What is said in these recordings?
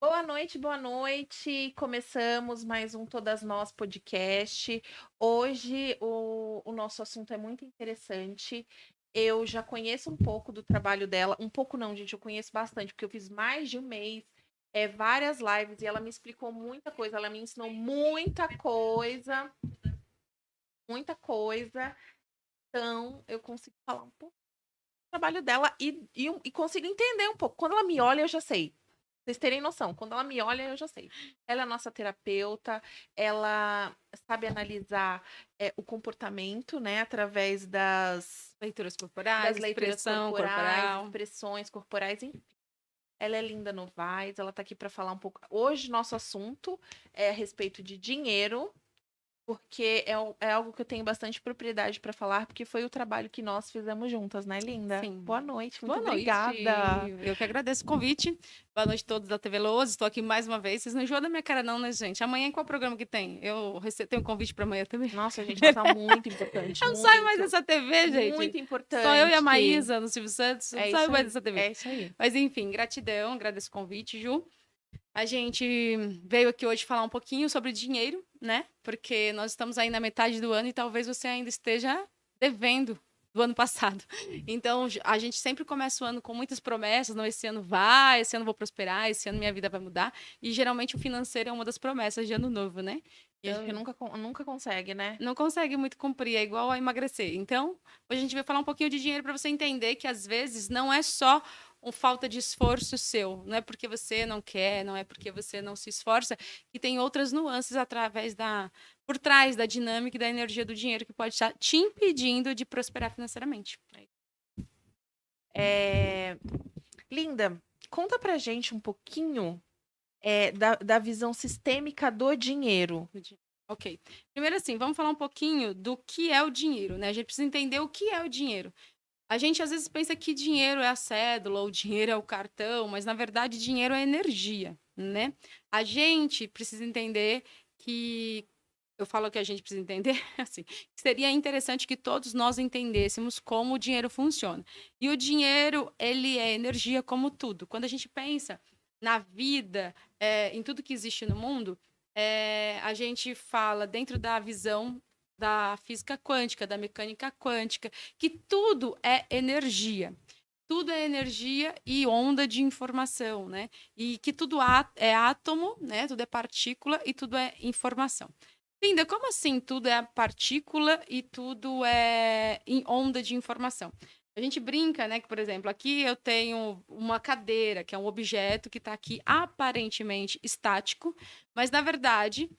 Boa noite, boa noite. Começamos mais um Todas Nós podcast. Hoje o nosso assunto é muito interessante. Eu já conheço um pouco do trabalho dela, um pouco não, gente, eu conheço bastante, porque eu fiz mais de um mês, várias lives e ela me explicou muita coisa, ela me ensinou muita coisa. Então, eu consigo falar um pouco do trabalho dela e consigo entender um pouco. Quando ela me olha, eu já sei. Vocês terem noção, quando ela me olha, eu já sei. Ela é nossa terapeuta, ela sabe analisar o comportamento, né, através Leituras corporais, das leituras expressão corporais, corporal. expressões corporais, enfim. Ela é Linda Novaes, ela tá aqui para falar um pouco. Hoje, nosso assunto é a respeito de dinheiro, porque é algo que eu tenho bastante propriedade para falar, porque foi o trabalho que nós fizemos juntas, né, Linda? Sim. Boa noite, muito Boa noite. obrigada. Eu que agradeço o convite. Boa noite a todos da TV Lousa. Estou aqui mais uma vez. Vocês não enjoam da minha cara, não, né, gente? Amanhã qual programa que tem? Tenho um convite para amanhã também. Nossa, gente, nossa, muito importante, Eu não saio mais muito. dessa TV, gente. Muito Só eu e a importante. Maísa no Silvio Santos. Eu não É saio isso mais aí. dessa TV. É isso aí. Mas enfim, gratidão. Agradeço o convite, Ju. A gente veio aqui hoje falar um pouquinho sobre dinheiro, né? Porque nós estamos aí na metade do ano e talvez você ainda esteja devendo do ano passado. Então, a gente sempre começa o ano com muitas promessas, não, esse ano vai, esse ano vou prosperar, esse ano minha vida vai mudar. E geralmente o financeiro é uma das promessas de ano novo, né? E a gente Então, nunca consegue, né? não consegue muito cumprir, é igual a emagrecer. Então, hoje a gente vai falar um pouquinho de dinheiro para você entender que às vezes não é só uma falta de esforço seu, não é porque você não quer, não é porque você não se esforça, que tem outras nuances por trás da dinâmica e da energia do dinheiro que pode estar te impedindo de prosperar financeiramente. É... Linda, conta pra gente um pouquinho da visão sistêmica do dinheiro. Ok. Primeiro assim, vamos falar um pouquinho do que é o dinheiro, né? A gente precisa entender o que é o dinheiro. A gente às vezes pensa que dinheiro é a cédula, ou dinheiro é o cartão, mas na verdade dinheiro é energia, né? A gente precisa entender que eu falo que a gente precisa entender, assim, que seria interessante que todos nós entendêssemos como o dinheiro funciona. E o dinheiro, ele é energia como tudo. Quando a gente pensa na vida, em tudo que existe no mundo, a gente fala dentro da visão da física quântica, da mecânica quântica, que tudo é energia. Tudo é energia e onda de informação, né? E que tudo é átomo, né? Tudo é partícula e tudo é informação. Linda, como assim tudo é partícula e tudo é em onda de informação? A gente brinca, né? Que, por exemplo, aqui eu tenho uma cadeira, que é um objeto que está aqui aparentemente estático, mas na verdade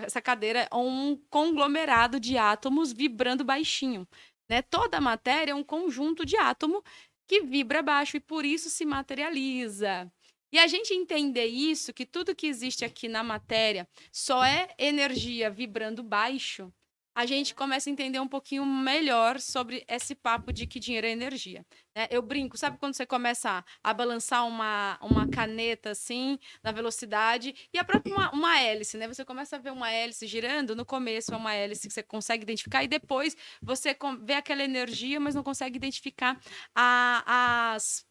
essa cadeira é um conglomerado de átomos vibrando baixinho. Né? Toda a matéria é um conjunto de átomo que vibra baixo e por isso se materializa. E a gente entender isso, que tudo que existe aqui na matéria só é energia vibrando baixo, a gente começa a entender um pouquinho melhor sobre esse papo de que dinheiro é energia. Né? Eu brinco, sabe quando você começa a balançar uma caneta assim, na velocidade, e a própria uma hélice, né? Você começa a ver uma hélice girando, no começo é uma hélice que você consegue identificar, e depois você vê aquela energia, mas não consegue identificar as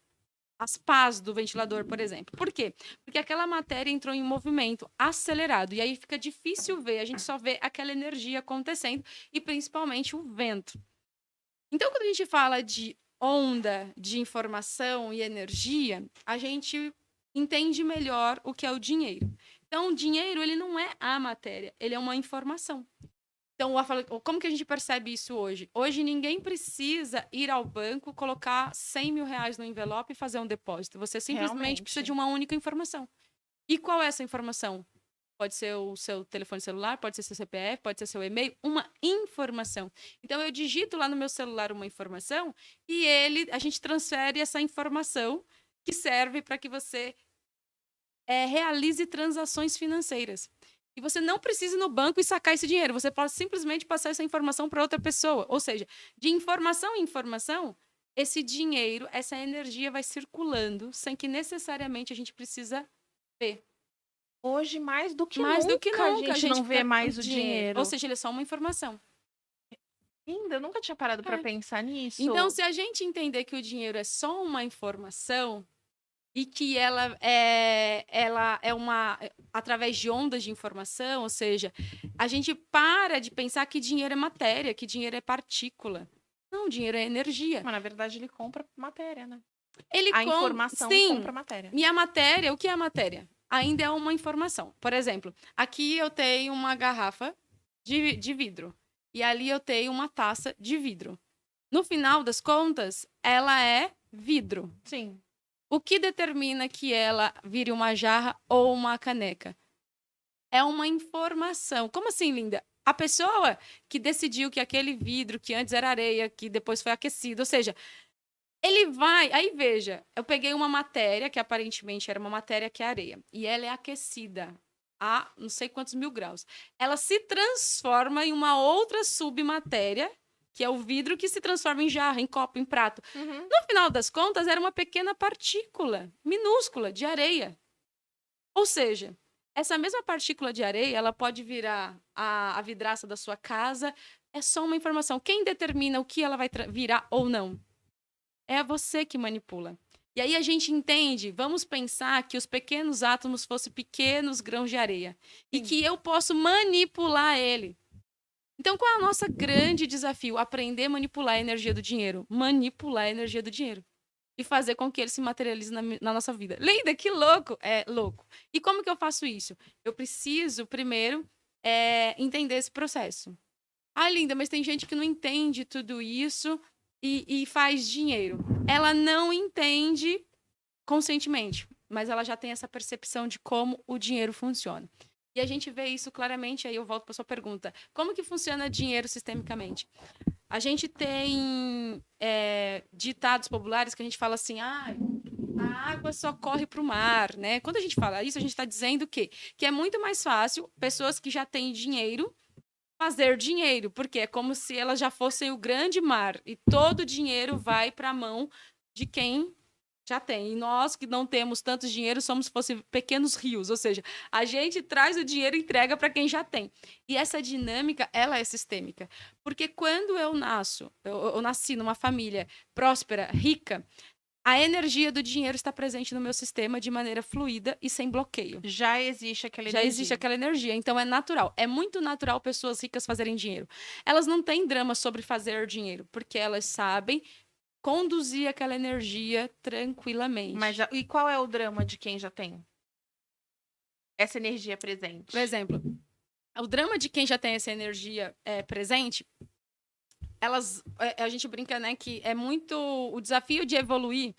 pás do ventilador, por exemplo. Por quê? Porque aquela matéria entrou em movimento acelerado e aí fica difícil ver, a gente só vê aquela energia acontecendo e principalmente o vento. Então, quando a gente fala de onda de informação e energia, a gente entende melhor o que é o dinheiro. Então, o dinheiro, ele não é a matéria, ele é uma informação. Então, como que a gente percebe isso hoje? Hoje, ninguém precisa ir ao banco, colocar 100 mil reais no envelope e fazer um depósito. Você simplesmente precisa de Realmente. uma única informação. E qual é essa informação? Pode ser o seu telefone celular, pode ser seu CPF, pode ser seu e-mail, uma informação. Então, eu digito lá no meu celular uma informação e a gente transfere essa informação que serve para que você realize transações financeiras. E você não precisa ir no banco e sacar esse dinheiro. Você pode simplesmente passar essa informação para outra pessoa. Ou seja, de informação em informação, esse dinheiro, essa energia vai circulando sem que necessariamente a gente precisa ver. Hoje, mais do que Mais do que nunca, a nunca a gente não gente vê quer o mais o dinheiro. Ou dinheiro. seja, ele é só uma informação. Linda, eu nunca tinha parado para É. pensar Então, nisso. se a gente entender que o dinheiro é só uma informação, e que ela é através de ondas de informação, ou seja, a gente para de pensar que dinheiro é matéria, que dinheiro é partícula. Não, dinheiro é energia. Mas, na verdade, ele compra matéria, né? Ele A informação sim, compra matéria. e a matéria, o que é a matéria? Ainda é uma informação. Por exemplo, aqui eu tenho uma garrafa de vidro e ali eu tenho uma taça de vidro. No final das contas, ela é vidro. Sim. O que determina que ela vire uma jarra ou uma caneca? É uma informação. Como assim, linda? A pessoa que decidiu que aquele vidro, que antes era areia, que depois foi aquecido, ou seja, ele vai. Aí veja, eu peguei uma matéria, que aparentemente era uma matéria que é areia, e ela é aquecida a não sei quantos mil graus. Ela se transforma em uma outra submatéria, que é o vidro, que se transforma em jarra, em copo, em prato. Uhum. No final das contas, era uma pequena partícula minúscula de areia. Ou seja, essa mesma partícula de areia, ela pode virar a vidraça da sua casa. É só uma informação. Quem determina o que ela vai virar ou não? É você que manipula. E aí a gente entende, vamos pensar que os pequenos átomos fossem pequenos grãos de areia. E Sim. que eu posso manipular ele. Então, qual é o nosso grande desafio? Aprender a manipular a energia do dinheiro. Manipular a energia do dinheiro. E fazer com que ele se materialize na nossa vida. Linda, que louco! É louco. E como que eu faço isso? Eu preciso, primeiro, entender esse processo. Ah, linda, mas tem gente que não entende tudo isso e faz dinheiro. Ela não entende conscientemente, mas ela já tem essa percepção de como o dinheiro funciona. E a gente vê isso claramente, aí eu volto para sua pergunta. Como que funciona dinheiro sistemicamente? A gente tem ditados populares que a gente fala assim, a água só corre para o mar, né? Quando a gente fala isso, a gente está dizendo o quê? Que é muito mais fácil pessoas que já têm dinheiro fazer dinheiro, porque é como se elas já fossem o grande mar e todo o dinheiro vai para a mão de quem já tem. E nós que não temos tanto dinheiro somos se fossem pequenos rios, ou seja, a gente traz o dinheiro e entrega para quem já tem. E essa dinâmica, ela é sistêmica, porque quando eu nasci numa família próspera, rica, a energia do dinheiro está presente no meu sistema de maneira fluida e sem bloqueio. Já existe aquela Já energia. existe aquela energia, então é natural. É muito natural pessoas ricas fazerem dinheiro. Elas não têm drama sobre fazer dinheiro, porque elas sabem conduzir aquela energia tranquilamente. Mas e qual é o drama de quem já tem essa energia presente? Por exemplo, o drama de quem já tem essa energia presente, a gente brinca, né, que é muito o desafio de evoluir.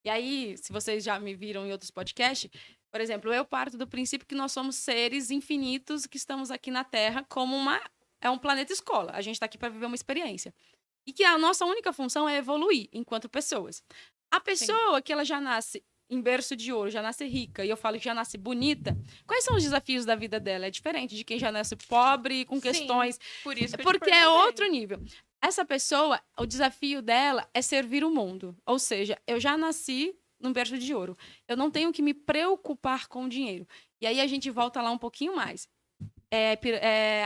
E aí, se vocês já me viram em outros podcasts, por exemplo, eu parto do princípio que nós somos seres infinitos que estamos aqui na Terra como um planeta escola. A gente está aqui para viver uma experiência. E que a nossa única função é evoluir enquanto pessoas. A pessoa que ela já nasce em berço de ouro, já nasce rica, e eu falo que já nasce bonita, quais são os desafios da vida dela? É diferente de quem já nasce pobre, com questões... Por isso que porque é outro nível. Essa pessoa, o desafio dela é servir o mundo. Ou seja, eu já nasci num berço de ouro. Eu não tenho que me preocupar com o dinheiro. E aí a gente volta lá um pouquinho mais.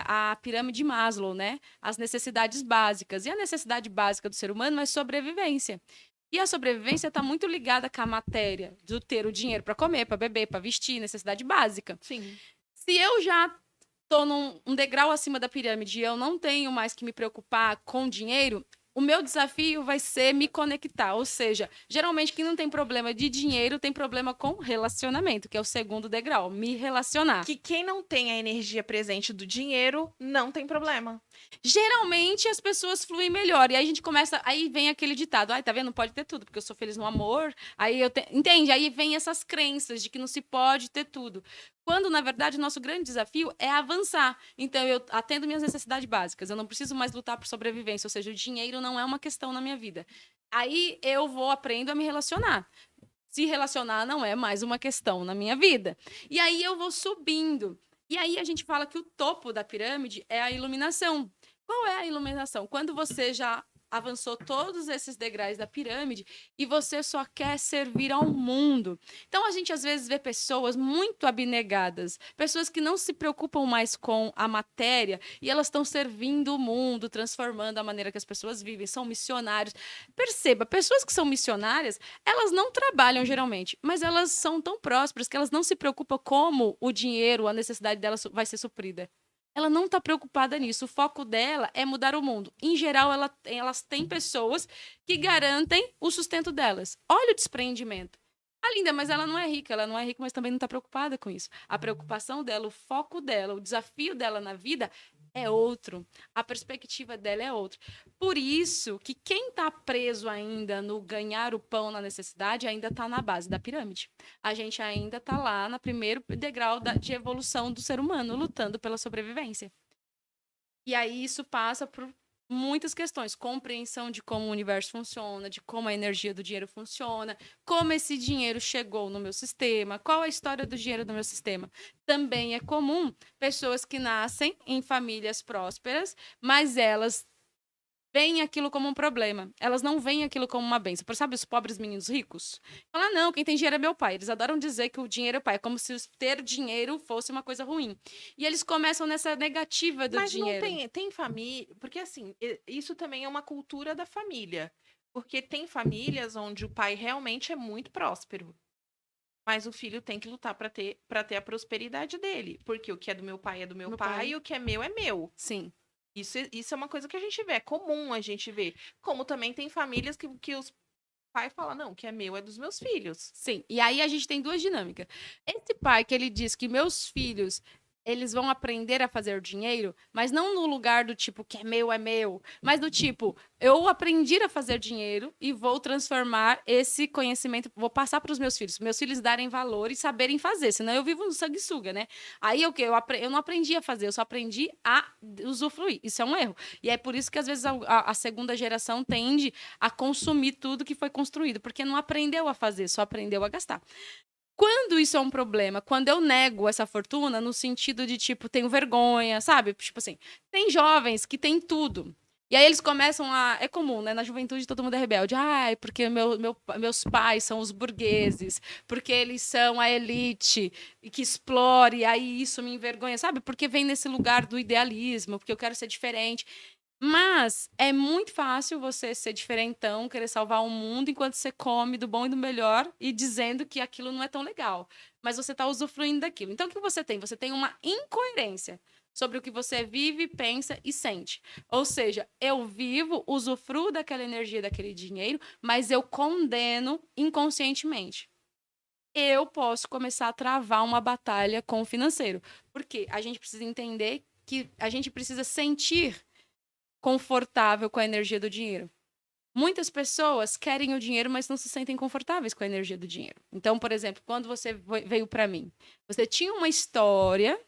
A pirâmide de Maslow, né? As necessidades básicas. E a necessidade básica do ser humano é sobrevivência. E a sobrevivência está muito ligada com a matéria, do ter o dinheiro para comer, para beber, para vestir, necessidade básica. Sim. Se eu já estou num degrau acima da pirâmide e eu não tenho mais que me preocupar com dinheiro, o meu desafio vai ser me conectar. Ou seja, geralmente quem não tem problema de dinheiro tem problema com relacionamento, que é o segundo degrau, me relacionar. Que quem não tem a energia presente do dinheiro não tem problema. Geralmente as pessoas fluem melhor. E aí a gente começa. Aí vem aquele ditado: ai, tá vendo? Não pode ter tudo, porque eu sou feliz no amor. Entende? Aí vem essas crenças de que não se pode ter tudo. Quando, na verdade, o nosso grande desafio é avançar. Então, eu atendo minhas necessidades básicas. Eu não preciso mais lutar por sobrevivência. Ou seja, o dinheiro não é uma questão na minha vida. Aí eu aprendo a me relacionar. Se relacionar não é mais uma questão na minha vida. E aí eu vou subindo. E aí a gente fala que o topo da pirâmide é a iluminação. Qual é a iluminação? Quando você já avançou todos esses degraus da pirâmide e você só quer servir ao mundo. Então a gente às vezes vê pessoas muito abnegadas, pessoas que não se preocupam mais com a matéria e elas estão servindo o mundo, transformando a maneira que as pessoas vivem, são missionários. Perceba, pessoas que são missionárias, elas não trabalham geralmente, mas elas são tão prósperas que elas não se preocupam como o dinheiro, a necessidade delas vai ser suprida. Ela não está preocupada nisso. O foco dela é mudar o mundo. Em geral, elas têm pessoas que garantem o sustento delas. Olha o desprendimento. Ah, linda, mas ela não é rica. Ela não é rica, mas também não está preocupada com isso. A preocupação dela, o foco dela, o desafio dela na vida é outro. A perspectiva dela é outra. Por isso que quem está preso ainda no ganhar o pão na necessidade ainda está na base da pirâmide. A gente ainda está lá no primeiro degrau de evolução do ser humano, lutando pela sobrevivência. E aí isso passa por muitas questões, compreensão de como o universo funciona, de como a energia do dinheiro funciona, como esse dinheiro chegou no meu sistema, qual a história do dinheiro no meu sistema. Também é comum pessoas que nascem em famílias prósperas, mas elas veem aquilo como um problema. Elas não veem aquilo como uma bênção. Sabe os pobres meninos ricos? Falam, não, quem tem dinheiro é meu pai. Eles adoram dizer que o dinheiro é pai, como se ter dinheiro fosse uma coisa ruim. E eles começam nessa negativa do Mas não dinheiro. tem família. Porque assim, isso também é uma cultura da família. Porque tem famílias onde o pai realmente é muito próspero. Mas o filho tem que lutar para ter a prosperidade dele. Porque o que é do meu pai é do meu pai, e o que é meu é meu. Sim. Isso é uma coisa que a gente vê, é comum a gente ver. Como também tem famílias que os pais falam, não, o que é meu é dos meus filhos. Sim. E aí a gente tem duas dinâmicas. Esse pai que ele diz que meus filhos eles vão aprender a fazer dinheiro, mas não no lugar do tipo que é meu, mas do tipo, eu aprendi a fazer dinheiro e vou transformar esse conhecimento, vou passar para os meus filhos darem valor e saberem fazer, senão eu vivo no sanguessuga, né? Aí o que? Eu não aprendi a fazer, eu só aprendi a usufruir. Isso é um erro. E é por isso que às vezes a segunda geração tende a consumir tudo que foi construído, porque não aprendeu a fazer, só aprendeu a gastar. Quando isso é um problema? Quando eu nego essa fortuna no sentido de, tipo, tenho vergonha, sabe? Tipo assim, tem jovens que têm tudo. E aí eles começam a. É comum, né? Na juventude todo mundo é rebelde. Ai, porque meus pais são os burgueses, porque eles são a elite e que explore, e aí isso me envergonha, sabe? Porque vem nesse lugar do idealismo, porque eu quero ser diferente. Mas é muito fácil você ser diferentão, querer salvar o mundo enquanto você come do bom e do melhor e dizendo que aquilo não é tão legal. Mas você está usufruindo daquilo. Então, o que você tem? Você tem uma incoerência sobre o que você vive, pensa e sente. Ou seja, eu vivo, usufruo daquela energia, daquele dinheiro, mas eu condeno inconscientemente. Eu posso começar a travar uma batalha com o financeiro. Porque a gente precisa entender que a gente precisa sentir confortável com a energia do dinheiro. Muitas pessoas querem o dinheiro, mas não se sentem confortáveis com a energia do dinheiro. Então, por exemplo, quando você veio para mim, você tinha uma história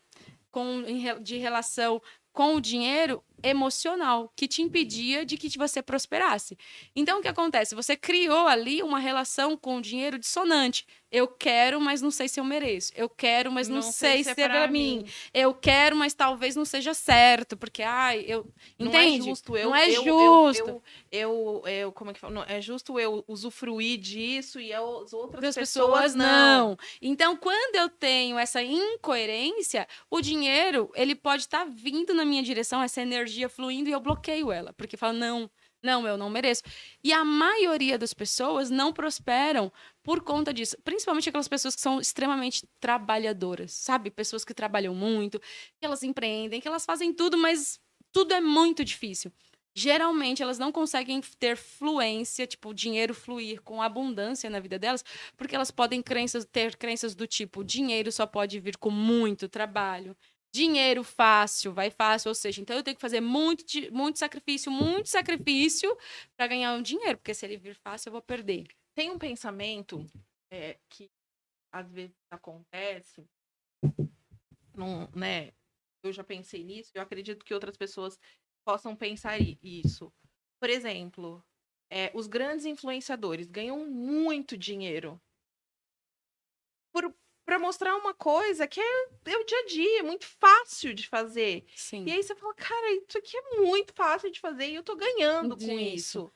de relação com o dinheiro emocional que te impedia de que você prosperasse. Então, o que acontece? Você criou ali uma relação com o dinheiro dissonante. Eu quero, mas não sei se eu mereço. Eu quero, mas não sei se é para mim. Eu quero, mas talvez não seja certo, porque entende? Não é justo. Não é justo. Como é que fala? Não, é justo eu usufruir disso e as outras As pessoas pessoas não. Então, quando eu tenho essa incoerência, o dinheiro, ele pode estar vindo na minha direção, essa energia fluindo, e eu bloqueio ela, porque falo, não, eu não mereço. E a maioria das pessoas não prosperam por conta disso. Principalmente aquelas pessoas que são extremamente trabalhadoras, sabe? Pessoas que trabalham muito, que elas empreendem, que elas fazem tudo, mas tudo é muito difícil. Geralmente, elas não conseguem ter fluência, tipo, o dinheiro fluir com abundância na vida delas, porque elas podem ter crenças do tipo, dinheiro só pode vir com muito trabalho. Dinheiro fácil, vai fácil, ou seja, então eu tenho que fazer muito sacrifício para ganhar um dinheiro, porque se ele vir fácil, eu vou perder. Tem um pensamento que às vezes acontece, não, né? Eu já pensei nisso, eu acredito que outras pessoas possam pensar isso. Por exemplo, os grandes influenciadores ganham muito dinheiro pra mostrar uma coisa que é o dia a dia, é muito fácil de fazer. Sim. E aí você fala, cara, isso aqui é muito fácil de fazer e eu tô ganhando com Disso. isso,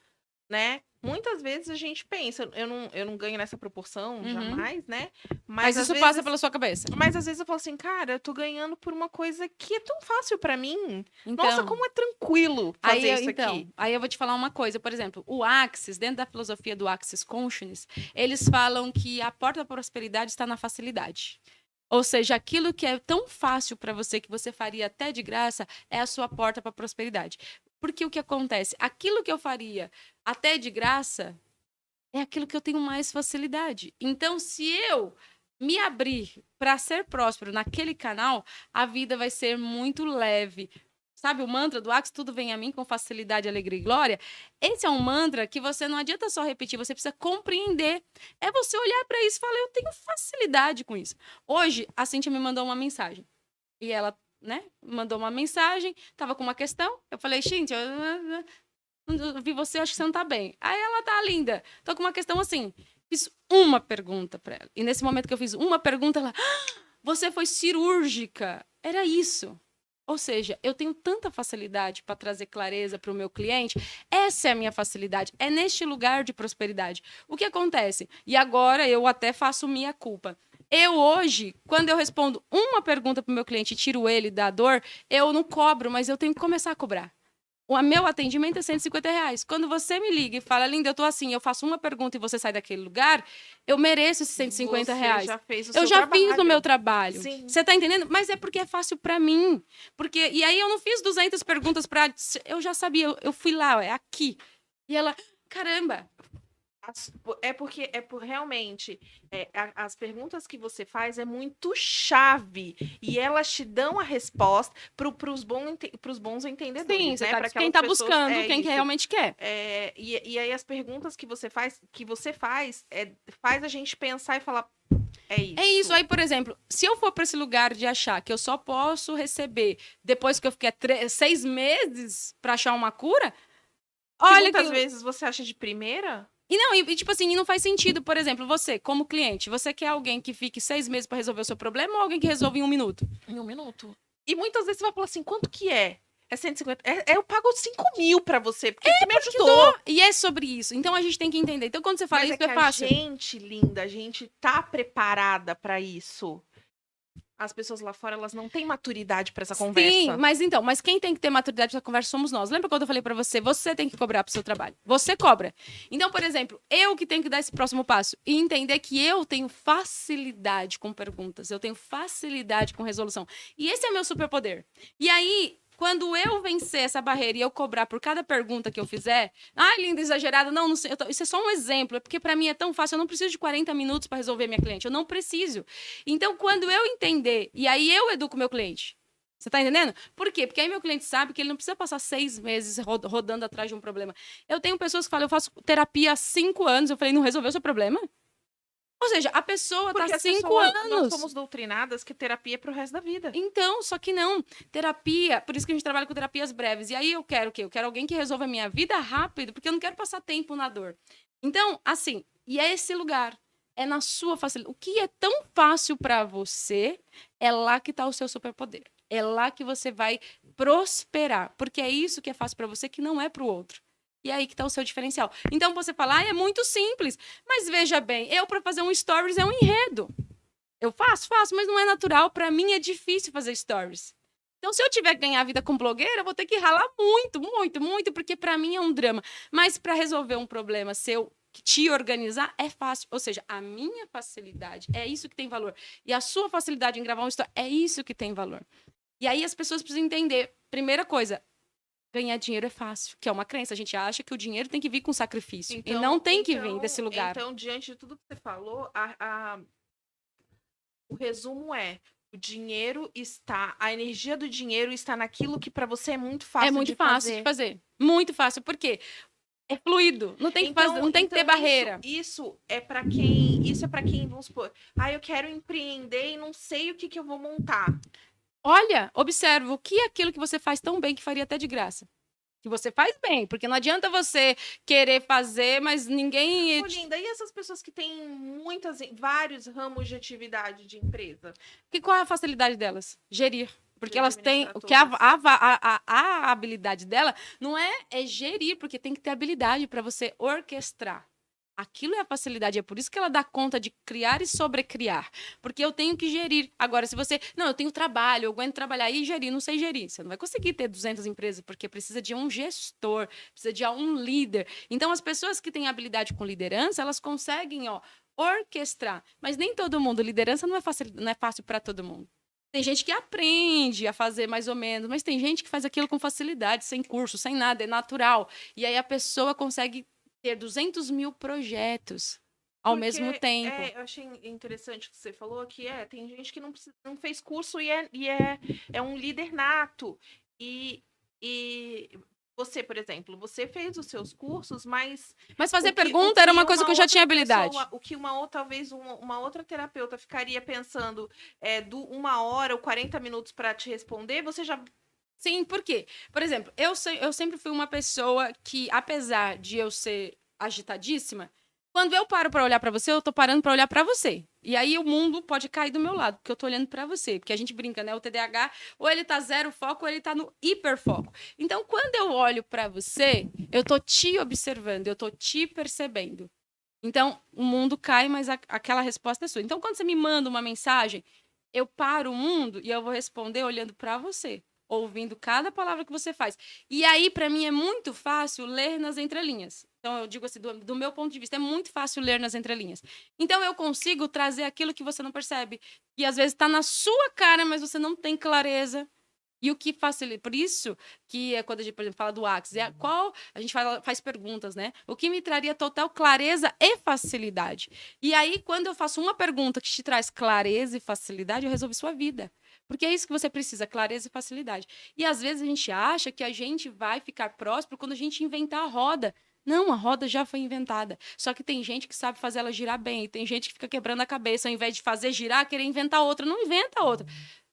né? Muitas vezes a gente pensa, eu não ganho nessa proporção, Uhum. jamais, né? Mas às isso vezes, passa pela sua cabeça. mas às vezes eu falo assim, cara, eu tô ganhando por uma coisa que é tão fácil pra mim. Nossa, Então, como é tranquilo fazer isso aqui. aí eu vou te falar uma coisa, por exemplo, o Axis, dentro da filosofia do Axis Consciousness, eles falam que a porta da prosperidade está na facilidade. Ou seja, aquilo que é tão fácil para você que você faria até de graça é a sua porta para a prosperidade. Porque o que acontece? Aquilo que eu faria até de graça é aquilo que eu tenho mais facilidade. Então, se eu me abrir para ser próspero naquele canal, a vida vai ser muito leve. Sabe o mantra do Axis, tudo vem a mim com facilidade, alegria e glória? Esse é um mantra que você não adianta só repetir, você precisa compreender. É você olhar para isso e falar, eu tenho facilidade com isso. Hoje, a Cíntia me mandou uma mensagem. E ela, né, mandou uma mensagem, tava com uma questão. Eu falei, Cíntia, eu vi você, acho que você não tá bem. Aí ela tá linda. Tô com uma questão assim. Fiz uma pergunta para ela. E nesse momento que eu fiz uma pergunta, ela, você foi cirúrgica. Era isso. Ou seja, eu tenho tanta facilidade para trazer clareza para o meu cliente. Essa é a minha facilidade. É neste lugar de prosperidade. O que acontece? E agora eu até faço minha culpa. Eu hoje, quando eu respondo uma pergunta para o meu cliente e tiro ele da dor, eu não cobro, mas eu tenho que começar a cobrar. O meu atendimento é R$ 150. Quando você me liga e fala, linda, eu tô assim, eu faço uma pergunta e você sai daquele lugar, eu mereço esses R$ 150. Você já fez o Eu seu já fiz o trabalho. meu trabalho. Sim. Você tá entendendo? Mas é porque é fácil para mim. Porque e aí eu não fiz 200 perguntas para eu já sabia, eu fui lá, é aqui. E ela, caramba, É porque realmente as perguntas que você faz é muito chave e elas te dão a resposta para os bons entendedores, sim, né? você tá, Pra quem aquelas tá pessoas, buscando, quem que isso. realmente quer. E aí as perguntas que você faz, faz a gente pensar e falar, é isso. É isso. Aí, por exemplo, se eu for para esse lugar de achar que eu só posso receber depois que eu fiquei 6 meses para achar uma cura, olha muitas que vezes você acha de primeira. E não, tipo assim, não faz sentido, por exemplo, você, como cliente, você quer alguém que fique 6 meses para resolver o seu problema ou alguém que resolve em 1 minuto? Em 1 minuto. E muitas vezes você vai falar assim, quanto que é? É 150. Eu pago 5.000 pra você, porque você me ajudou. E é sobre isso. Então a gente tem que entender. Então quando você fala Mas isso, que é fácil. A gente, linda, a gente tá preparada pra isso. As pessoas lá fora, elas não têm maturidade pra essa conversa. Sim, mas quem tem que ter maturidade pra essa conversa somos nós. Lembra quando eu falei pra você? Você tem que cobrar pro seu trabalho. Você cobra. Então, por exemplo, eu que tenho que dar esse próximo passo e entender que eu tenho facilidade com perguntas, eu tenho facilidade com resolução. E esse é meu superpoder. E aí, quando eu vencer essa barreira e eu cobrar por cada pergunta que eu fizer, ai, linda, exagerada, não sei, isso é só um exemplo, é porque para mim é tão fácil, eu não preciso de 40 minutos para resolver minha cliente, eu não preciso. Então, quando eu entender, e aí eu educo meu cliente, você tá entendendo? Por quê? Porque aí meu cliente sabe que ele não precisa passar 6 meses rodando atrás de um problema. Eu tenho pessoas que falam, eu faço terapia há 5 anos, eu falei, não resolveu o seu problema? Ou seja, a pessoa Porque tá as 5 pessoas, anos. nós somos doutrinadas que terapia é pro resto da vida. Então, só que não. Terapia, por isso que a gente trabalha com terapias breves. E aí eu quero o quê? Eu quero alguém que resolva a minha vida rápido, porque eu não quero passar tempo na dor. Então, assim, e é esse lugar. É na sua facilidade. O que é tão fácil para você, é lá que tá o seu superpoder. É lá que você vai prosperar. Porque é isso que é fácil para você, que não é para o outro. E é aí que tá o seu diferencial. Então você fala, é muito simples. Mas veja bem, eu para fazer um stories é um enredo. Eu faço, mas não é natural. Para mim é difícil fazer stories. Então, se eu tiver que ganhar a vida com blogueira, eu vou ter que ralar muito, muito, muito, porque para mim é um drama. Mas para resolver um problema seu, te organizar, é fácil. Ou seja, a minha facilidade é isso que tem valor. E a sua facilidade em gravar um story é isso que tem valor. E aí as pessoas precisam entender. Primeira coisa, ganhar dinheiro é fácil, que é uma crença. A gente acha que o dinheiro tem que vir com sacrifício. E não tem que vir desse lugar. Então, diante de tudo que você falou, o resumo é: o dinheiro está, a energia do dinheiro está naquilo que para você é muito fácil de fazer. É muito fácil de fazer. Muito fácil. Por quê? É fluido. Não tem que fazer, não tem que ter barreira. Isso é para quem, vamos supor, eu quero empreender e não sei o que eu vou montar. Olha, observa o que é aquilo que você faz tão bem que faria até de graça. que você faz bem, porque não adianta você querer fazer, mas ninguém... Ô, Linda, e essas pessoas que têm vários ramos de atividade de empresa? Qual é a facilidade delas? Gerir. Porque De elas têm. administrar O que todas. a habilidade dela não é gerir, porque tem que ter habilidade para você orquestrar. Aquilo é a facilidade, é por isso que ela dá conta de criar e sobrecriar. Porque eu tenho que gerir. Agora, se você. Não, eu tenho trabalho, eu aguento trabalhar e gerir, não sei gerir. Você não vai conseguir ter 200 empresas, porque precisa de um gestor, precisa de um líder. Então, as pessoas que têm habilidade com liderança, elas conseguem, ó, orquestrar. Mas nem todo mundo. Liderança não é fácil para todo mundo. Tem gente que aprende a fazer mais ou menos, mas tem gente que faz aquilo com facilidade, sem curso, sem nada, é natural. E aí a pessoa consegue ter 200 mil projetos ao mesmo tempo. Eu achei interessante o que você falou, que tem gente que não fez curso e é um líder nato. E você, por exemplo, você fez os seus cursos, mas fazer pergunta era uma coisa que eu já tinha habilidade. O que talvez uma outra terapeuta ficaria pensando uma hora ou 40 minutos para te responder, você já... Sim, por quê? Por exemplo, eu sempre fui uma pessoa que, apesar de eu ser agitadíssima, quando eu paro para olhar para você, eu tô parando para olhar para você. E aí o mundo pode cair do meu lado, porque eu tô olhando para você. Porque a gente brinca, né? O TDAH, ou ele tá zero foco, ou ele tá no hiperfoco. Então, quando eu olho para você, eu tô te observando, eu tô te percebendo. Então, o mundo cai, mas aquela resposta é sua. Então, quando você me manda uma mensagem, eu paro o mundo e eu vou responder olhando para você, ouvindo cada palavra que você faz. E aí, para mim, é muito fácil ler nas entrelinhas. Então, eu digo assim, do meu ponto de vista, é muito fácil ler nas entrelinhas. Então, eu consigo trazer aquilo que você não percebe. E, às vezes, está na sua cara, mas você não tem clareza. E o que facilita, por isso que é quando a gente, por exemplo, fala do Axis, a gente faz perguntas, né? O que me traria total clareza e facilidade. E aí, quando eu faço uma pergunta que te traz clareza e facilidade, eu resolvi sua vida. Porque é isso que você precisa, clareza e facilidade. E às vezes a gente acha que a gente vai ficar próspero quando a gente inventar a roda. Não, a roda já foi inventada. Só que tem gente que sabe fazer ela girar bem. E tem gente que fica quebrando a cabeça. Ao invés de fazer girar, querer inventar outra. Não inventa outra.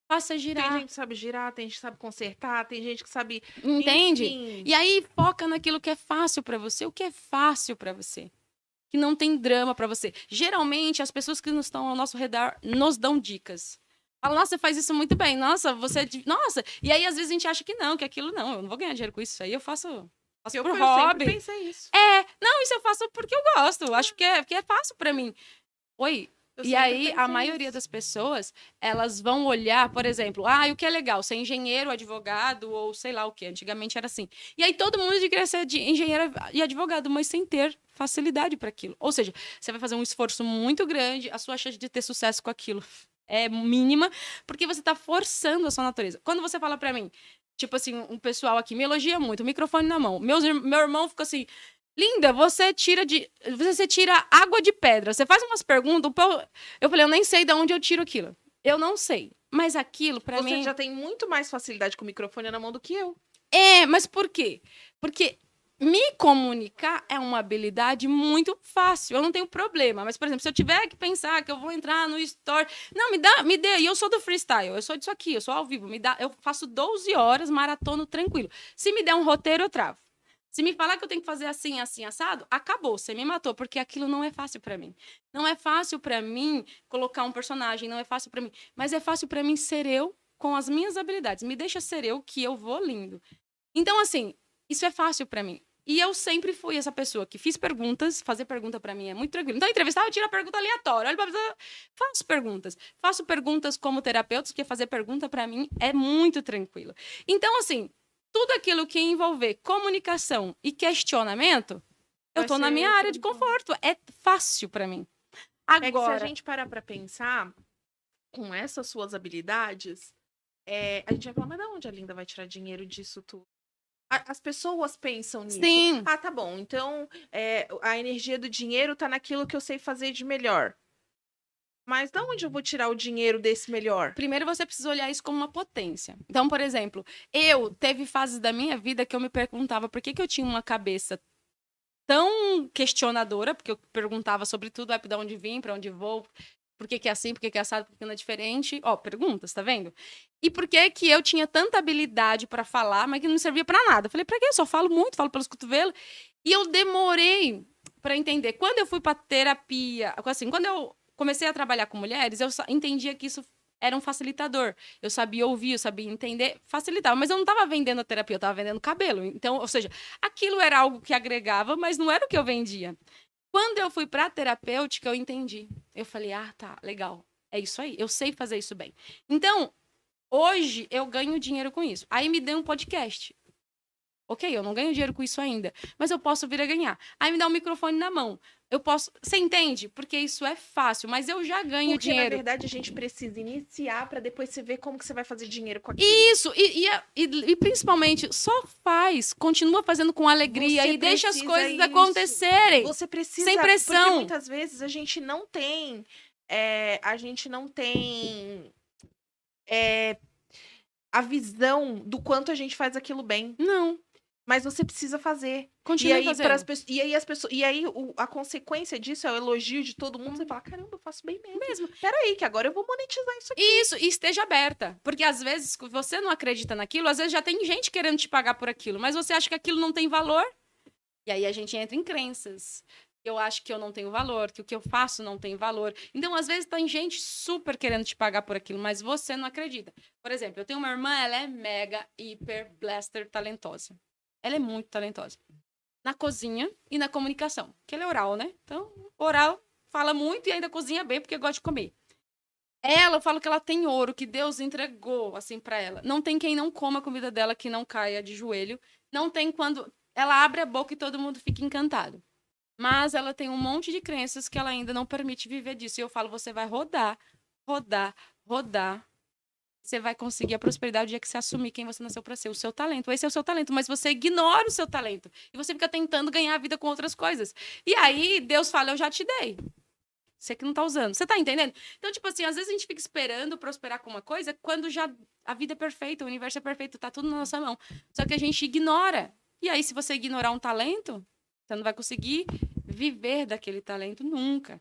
Faça girar. Tem gente que sabe girar, tem gente que sabe consertar, tem gente que sabe... Entende? Enfim. E aí foca naquilo que é fácil para você. O que é fácil para você? Que não tem drama para você. Geralmente, as pessoas que não estão ao nosso redor nos dão dicas. Fala, nossa, você faz isso muito bem. Nossa, você... Nossa! E aí, às vezes, a gente acha que não, que aquilo não. Eu não vou ganhar dinheiro com isso. Aí eu faço por hobby. Eu pensei isso. Não, isso eu faço porque eu gosto. Acho que é fácil para mim. Oi, e aí, a maioria das pessoas, elas vão olhar, por exemplo, o que é legal? Ser engenheiro, advogado ou sei lá o que. Antigamente era assim. E aí, todo mundo queria ser engenheiro e advogado, mas sem ter facilidade para aquilo. Ou seja, você vai fazer um esforço muito grande, a sua chance de ter sucesso com aquilo é mínima, porque você está forçando a sua natureza. Quando você fala para mim, tipo assim, um pessoal aqui me elogia muito, o microfone na mão. Meu irmão fica assim... Linda, você tira água de pedra. Você faz umas perguntas. Eu falei, eu nem sei de onde eu tiro aquilo. Eu não sei. Mas aquilo, pra mim... Você já tem muito mais facilidade com o microfone na mão do que eu. Mas por quê? Porque me comunicar é uma habilidade muito fácil. Eu não tenho problema. Mas, por exemplo, se eu tiver que pensar que eu vou entrar no story... Não, me dê. E eu sou do freestyle. Eu sou disso aqui. Eu sou ao vivo. Eu faço 12 horas, maratono tranquilo. Se me der um roteiro, eu travo. Se me falar que eu tenho que fazer assim, assim, assado, acabou, você me matou, porque aquilo não é fácil para mim. Não é fácil para mim colocar um personagem, não é fácil para mim, mas é fácil para mim ser eu com as minhas habilidades. Me deixa ser eu que eu vou lindo. Então, assim, isso é fácil para mim. E eu sempre fui essa pessoa que fiz perguntas, fazer pergunta para mim é muito tranquilo. Então, entrevistar, eu tiro a pergunta aleatória. Olha pra... Faço perguntas. Faço perguntas como terapeuta, porque fazer pergunta para mim é muito tranquilo. Então, assim, tudo aquilo que envolver comunicação e questionamento, eu tô na minha área de conforto. É fácil para mim. Agora, é que se a gente parar para pensar, com essas suas habilidades, a gente vai falar, mas de onde a Linda vai tirar dinheiro disso tudo? As pessoas pensam nisso. Sim. Tá bom. Então, a energia do dinheiro tá naquilo que eu sei fazer de melhor. Mas de onde eu vou tirar o dinheiro desse melhor? Primeiro, você precisa olhar isso como uma potência. Então, por exemplo, teve fases da minha vida que eu me perguntava por que eu tinha uma cabeça tão questionadora, porque eu perguntava sobre tudo, de onde vim, para onde vou, Por que que é assim? Por que que é assado? Por que não é diferente? Ó, perguntas, tá vendo? E por que que eu tinha tanta habilidade pra falar, mas que não servia pra nada? Falei, pra quê? Eu só falo muito, falo pelos cotovelos. E eu demorei pra entender. Quando eu fui pra terapia, assim, quando eu comecei a trabalhar com mulheres, eu entendia que isso era um facilitador. Eu sabia ouvir, eu sabia entender, facilitava. Mas eu não tava vendendo a terapia, eu tava vendendo cabelo. Então, ou seja, aquilo era algo que agregava, mas não era o que eu vendia. Quando eu fui pra terapêutica, eu entendi. Eu falei, ah, tá, legal. É isso aí, eu sei fazer isso bem. Então, hoje eu ganho dinheiro com isso. Aí me deu um podcast. Ok, eu não ganho dinheiro com isso ainda, mas eu posso vir a ganhar. Aí me dá um microfone na mão. Eu posso. Você entende? Porque isso é fácil, mas eu já ganho Porque, dinheiro. na verdade, a gente precisa iniciar pra depois você ver como que você vai fazer dinheiro com aquilo. Isso, e principalmente, só faz, continua fazendo com alegria Você e deixa as precisa coisas isso. acontecerem. Você precisa. Sem pressão. Porque muitas vezes a gente não tem. A gente não tem. A visão do quanto a gente faz aquilo bem. Não, Mas você precisa fazer. continue fazendo. E aí as pessoas. E aí a consequência disso é o elogio de todo mundo. Você fala, caramba, eu faço bem mesmo. Peraí, que agora eu vou monetizar isso aqui. Isso, e esteja aberta. Porque às vezes você não acredita naquilo, às vezes já tem gente querendo te pagar por aquilo, mas você acha que aquilo não tem valor. E aí a gente entra em crenças. Eu acho que eu não tenho valor, que o que eu faço não tem valor. Então, às vezes, tem gente super querendo te pagar por aquilo, mas você não acredita. Por exemplo, eu tenho uma irmã, ela é mega, hiper, blaster talentosa. Ela é muito talentosa. Na cozinha e na comunicação. Que ela é oral, né? Então, oral fala muito e ainda cozinha bem porque gosta de comer. Ela, eu falo que ela tem ouro, que Deus entregou, assim, pra ela. Não tem quem não coma a comida dela que não caia de joelho. Não tem quando ela abre a boca e todo mundo fica encantado. Mas ela tem um monte de crenças que ela ainda não permite viver disso. E eu falo, você vai rodar, rodar, rodar. Você vai conseguir a prosperidade o dia que você assumir quem você nasceu para ser, o seu talento. Esse é o seu talento, mas você ignora o seu talento. E você fica tentando ganhar a vida com outras coisas. E aí Deus fala, eu já te dei. Você que não tá usando. Você tá entendendo? Então, tipo assim, às vezes a gente fica esperando prosperar com uma coisa quando já a vida é perfeita, o universo é perfeito, tá tudo na nossa mão. Só que a gente ignora. E aí, se você ignorar um talento, você não vai conseguir viver daquele talento nunca.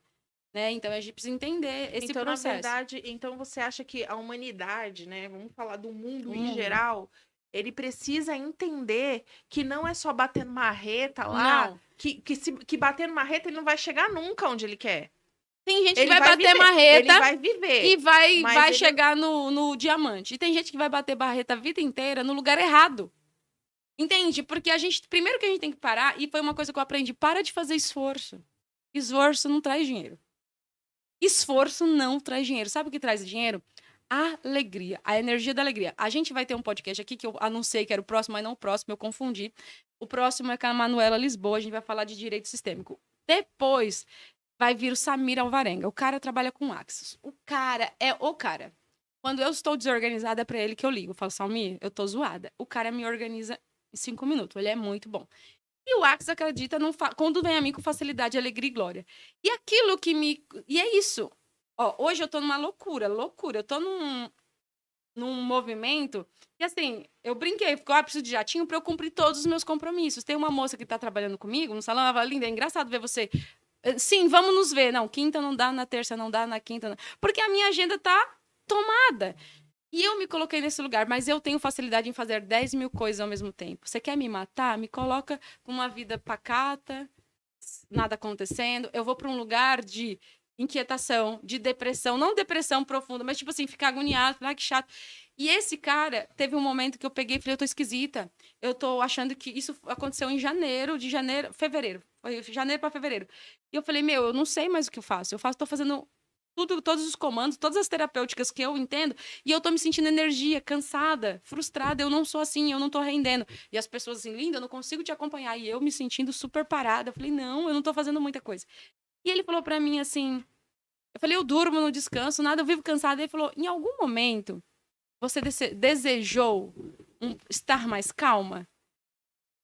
Né? Então, a gente precisa entender esse processo. Na verdade, então você acha que a humanidade, né? Vamos falar do mundo em geral, ele precisa entender que não é só bater marreta lá, Não. que bater marreta ele não vai chegar nunca onde ele quer. Tem gente Ele que vai bater viver, marreta ele vai viver, e vai ele... chegar no diamante. E tem gente que vai bater marreta a vida inteira no lugar errado. Entende? Porque primeiro que a gente tem que parar, e foi uma coisa que eu aprendi, para de fazer esforço. Esforço não traz dinheiro. Esforço não traz dinheiro. Sabe o que traz dinheiro? Alegria, a energia da alegria. A gente vai ter um podcast aqui que eu anunciei que era o próximo, mas não o próximo, eu confundi. O próximo é com a Manuela Lisboa, a gente vai falar de direito sistêmico. Depois vai vir o Samir Alvarenga. O cara trabalha com Axis. O cara é o cara. Quando eu estou desorganizada, é pra ele que eu ligo. Eu falo, Samir, eu tô zoada. O cara me organiza em 5 minutos. Ele é muito bom. E o Axis acredita quando vem a mim com facilidade, alegria e glória. E aquilo que me... E é isso. Ó, hoje eu tô numa loucura. Eu tô num movimento que, assim, eu brinquei, porque eu preciso de jatinho pra eu cumprir todos os meus compromissos. Tem uma moça que tá trabalhando comigo no salão, ela fala, linda, é engraçado ver você. Sim, vamos nos ver. Não, quinta não dá, na terça não dá, na quinta não. Porque a minha agenda tá tomada. E eu me coloquei nesse lugar, mas eu tenho facilidade em fazer 10 mil coisas ao mesmo tempo. Você quer me matar? Me coloca com uma vida pacata, nada acontecendo. Eu vou para um lugar de inquietação, de depressão. Não depressão profunda, mas tipo assim, ficar agoniado, falar que chato. E esse cara, teve um momento que eu peguei e falei, eu tô esquisita. Eu tô achando que isso aconteceu em fevereiro. Foi janeiro para fevereiro. E eu falei, eu não sei mais o que eu faço. Tô fazendo todos os comandos, todas as terapêuticas que eu entendo, e eu tô me sentindo energia, cansada, frustrada, eu não sou assim, eu não tô rendendo. E as pessoas assim, linda, eu não consigo te acompanhar. E eu me sentindo super parada. Eu falei, não, eu não tô fazendo muita coisa. E ele falou pra mim assim, eu falei, eu durmo, não descanso, nada, eu vivo cansada. Ele falou, em algum momento, você desejou estar mais calma?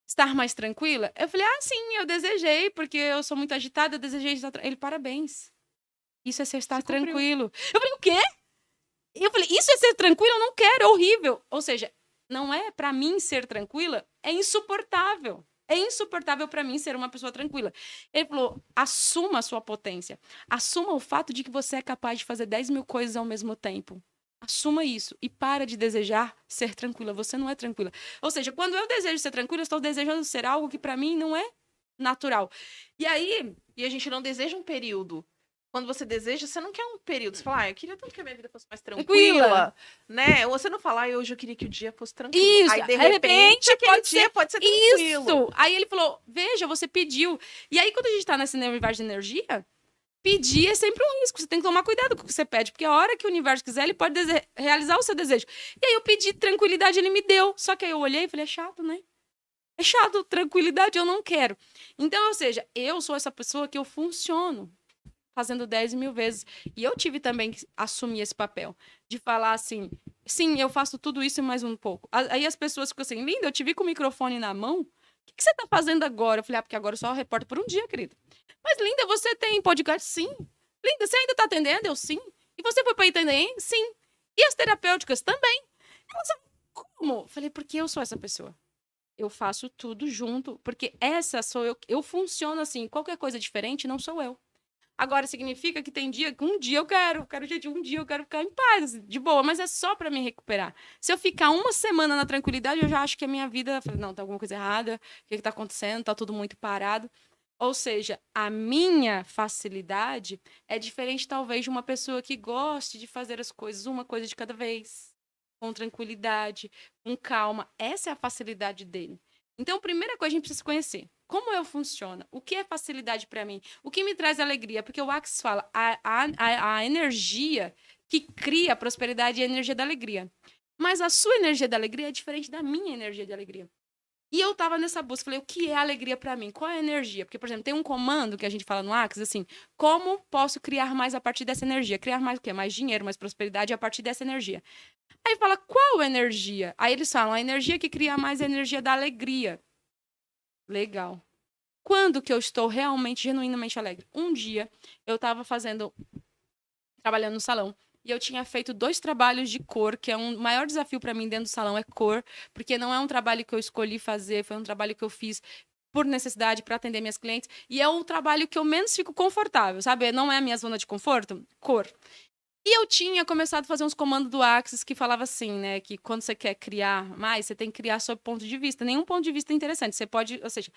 Estar mais tranquila? Eu falei, sim, eu desejei, porque eu sou muito agitada, eu desejei estar... Ele, parabéns. Isso é ser estar tranquilo. Eu falei, o quê? Eu falei, isso é ser tranquilo? Eu não quero, é horrível. Ou seja, não é pra mim ser tranquila, é insuportável. É insuportável para mim ser uma pessoa tranquila. Ele falou, assuma a sua potência. Assuma o fato de que você é capaz de fazer 10 mil coisas ao mesmo tempo. Assuma isso e para de desejar ser tranquila. Você não é tranquila. Ou seja, quando eu desejo ser tranquila, eu estou desejando ser algo que para mim não é natural. E aí, E a gente não deseja um período. Quando você deseja, você não quer um período. Você fala, eu queria tanto que a minha vida fosse mais tranquila, né? Ou você não fala, hoje eu queria que o dia fosse tranquilo. Isso, Aí, de repente, aquele dia pode ser tranquilo. Isso! Aí ele falou, veja, você pediu. E aí, quando a gente tá nesse universo de energia, pedir é sempre um risco. Você tem que tomar cuidado com o que você pede, porque a hora que o universo quiser, ele pode realizar o seu desejo. E aí eu pedi tranquilidade, ele me deu. Só que aí eu olhei e falei, é chato, né? É chato, tranquilidade eu não quero. Então, ou seja, eu sou essa pessoa que eu funciono fazendo 10 mil vezes. E eu tive também que assumir esse papel. De falar assim, sim, eu faço tudo isso e mais um pouco. Aí as pessoas ficam assim, linda, eu te vi com o microfone na mão. O que você tá fazendo agora? Eu falei, porque agora eu só reporto por um dia, querida. Mas, linda, você tem podcast? Sim. Linda, você ainda tá atendendo? Eu, sim. E você foi pra atender? Sim. E as terapêuticas também. Ela, como? Eu falei, porque eu sou essa pessoa. Eu faço tudo junto, porque essa sou eu. Eu funciono assim, qualquer coisa diferente não sou eu. Agora, significa que tem dia que um dia gente, um dia eu quero ficar em paz, de boa, mas é só para me recuperar. Se eu ficar uma semana na tranquilidade, eu já acho que a minha vida, não, tá alguma coisa errada, o que tá acontecendo, tá tudo muito parado. Ou seja, a minha facilidade é diferente, talvez, de uma pessoa que goste de fazer as coisas uma coisa de cada vez, com tranquilidade, com calma. Essa é a facilidade dele. Então, a primeira coisa, a gente precisa se conhecer. Como eu funciono? O que é facilidade para mim? O que me traz alegria? Porque o Axis fala, a energia que cria a prosperidade é a energia da alegria. Mas a sua energia da alegria é diferente da minha energia de alegria. E eu tava nessa busca, falei, o que é alegria para mim? Qual é a energia? Porque, por exemplo, tem um comando que a gente fala no Axis, assim, como posso criar mais a partir dessa energia? Criar mais o quê? Mais dinheiro, mais prosperidade a partir dessa energia. Aí fala, qual energia? Aí eles falam, a energia que cria mais é a energia da alegria. Legal. Quando que eu estou realmente, genuinamente alegre? Um dia, eu estava trabalhando no salão, e eu tinha feito 2 trabalhos de cor, que é um maior desafio para mim dentro do salão, é cor, porque não é um trabalho que eu escolhi fazer, foi um trabalho que eu fiz por necessidade, para atender minhas clientes, e é o trabalho que eu menos fico confortável, sabe? Não é a minha zona de conforto, cor. E eu tinha começado a fazer uns comandos do Axis que falava assim, né? Que quando você quer criar mais, você tem que criar sob ponto de vista. Nenhum ponto de vista é interessante. Você pode, ou seja,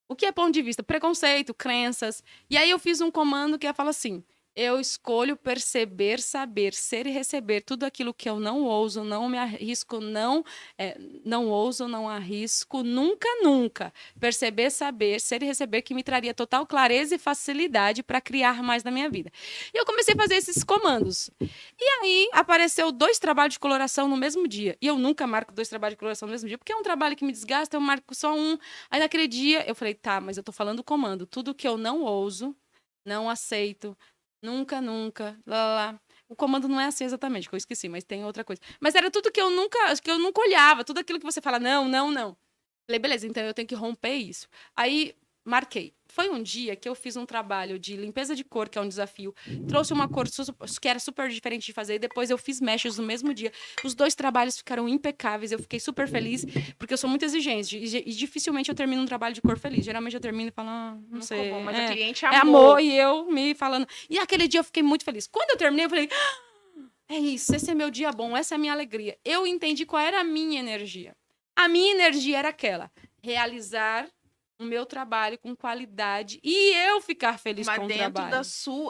o que é ponto de vista? Preconceito, crenças. E aí eu fiz um comando que fala assim: eu escolho perceber, saber, ser e receber tudo aquilo que eu não ouso, não me arrisco, não ouso, não arrisco, nunca, nunca. Perceber, saber, ser e receber, que me traria total clareza e facilidade para criar mais na minha vida. E eu comecei a fazer esses comandos. E aí apareceu 2 trabalhos de coloração no mesmo dia. E eu nunca marco 2 trabalhos de coloração no mesmo dia, porque é um trabalho que me desgasta, eu marco só um. Aí naquele dia eu falei, tá, mas eu tô falando o comando. Tudo que eu não ouso, não aceito, nunca, nunca, lá. O comando não é assim exatamente, que eu esqueci, mas tem outra coisa. Mas era tudo que eu nunca olhava, tudo aquilo que você fala, não, não, não. Falei, beleza, então eu tenho que romper isso. Aí, marquei. Foi um dia que eu fiz um trabalho de limpeza de cor, que é um desafio. Trouxe uma cor que era super diferente de fazer. E depois eu fiz mechas no mesmo dia. Os 2 trabalhos ficaram impecáveis. Eu fiquei super feliz, porque eu sou muito exigente. E dificilmente eu termino um trabalho de cor feliz. Geralmente eu termino e falo, não sei. Bom, mas a cliente amou. É amor, e eu me falando. E aquele dia eu fiquei muito feliz. Quando eu terminei, eu falei, é isso, esse é meu dia bom, essa é a minha alegria. Eu entendi qual era a minha energia. A minha energia era aquela: realizar o meu trabalho com qualidade e eu ficar feliz com o trabalho.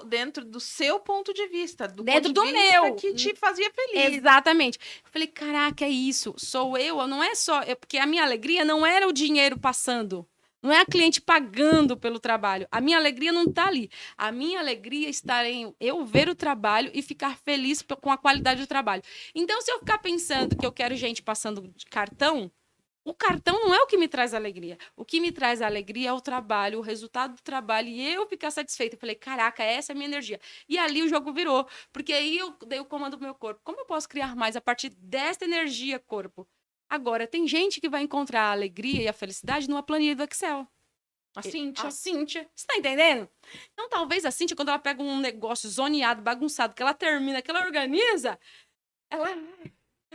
Dentro do seu ponto de vista. Dentro do meu. Que te fazia feliz. Exatamente. Eu falei, caraca, é isso. Sou eu, não é só... Porque a minha alegria não era o dinheiro passando. Não é a cliente pagando pelo trabalho. A minha alegria não está ali. A minha alegria está em eu ver o trabalho e ficar feliz com a qualidade do trabalho. Então, se eu ficar pensando que eu quero gente passando de cartão, o cartão não é o que me traz alegria. O que me traz alegria é o trabalho, o resultado do trabalho, e eu ficar satisfeita. Eu falei, caraca, essa é a minha energia. E ali o jogo virou, porque aí eu dei o comando pro meu corpo. Como eu posso criar mais a partir desta energia, corpo? Agora, tem gente que vai encontrar a alegria e a felicidade numa planilha do Excel. A Cíntia. A Cíntia. Você tá entendendo? Então, talvez a Cíntia, quando ela pega um negócio zoneado, bagunçado, que ela termina, que ela organiza, ela...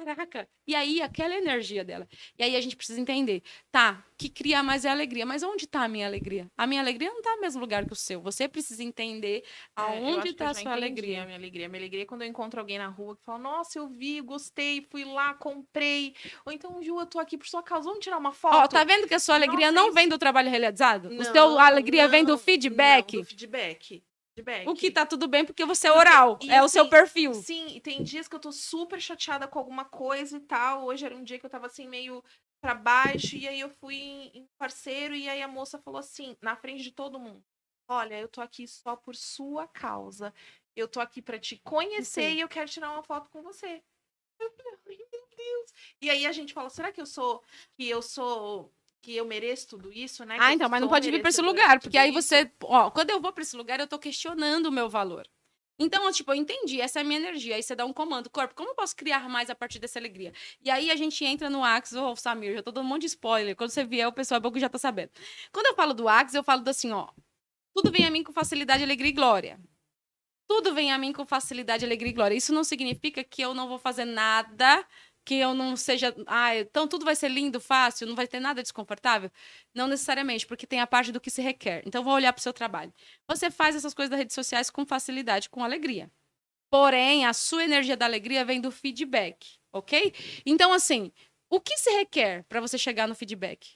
Caraca! E aí, aquela energia dela. E aí a gente precisa entender, tá, que cria mais é a alegria. Mas onde tá a minha alegria? A minha alegria não tá no mesmo lugar que o seu. Você precisa entender Eu aonde acho que eu tá a já sua entendi a alegria. minha alegria. A minha alegria é quando eu encontro alguém na rua que fala, nossa, eu vi, gostei, fui lá, comprei. Ou então, Ju, eu tô aqui por sua causa, vamos tirar uma Ó, tá foto? vendo que a sua alegria Nossa, não vem isso. do trabalho realizado? O seu Não, alegria vem do não, não, do feedback. feedback. O que Feedback. tá tudo bem porque você é Porque, oral, e é o seu assim, perfil. sim, e tem dias que eu tô super chateada com alguma coisa e tal. Hoje era um dia que eu tava assim, meio pra baixo, e aí eu fui em parceiro, e aí a moça falou assim, na frente de todo mundo: Olha, eu tô aqui só por sua causa. Eu tô aqui pra te Isso conhecer aí. e eu quero tirar uma foto com você. Eu falei, ai, meu Deus. E aí a gente fala, será que eu mereço tudo isso, né? Que Ah, eu então, mas não sou pode vir para esse merecedora de lugar, porque tudo aí isso? você, ó, quando eu vou para esse lugar, eu tô questionando o meu valor. Então, tipo, eu entendi, essa é a minha energia. Aí você dá um comando, corpo, como eu posso criar mais a partir dessa alegria? E aí a gente entra no Axis, ou Samir, já tô dando um monte de spoiler. Quando você vier, o pessoal pouco já tá sabendo. Quando eu falo do Axis, eu falo assim, ó, tudo vem a mim com facilidade, alegria e glória. Tudo vem a mim com facilidade, alegria e glória. Isso não significa que eu não vou fazer nada, que eu não seja. Ah, então tudo vai ser lindo, fácil, não vai ter nada desconfortável? Não necessariamente, porque tem a parte do que se requer. Então, vou olhar para o seu trabalho. Você faz essas coisas das redes sociais com facilidade, com alegria. Porém, a sua energia da alegria vem do feedback, ok? Então, assim, o que se requer para você chegar no feedback?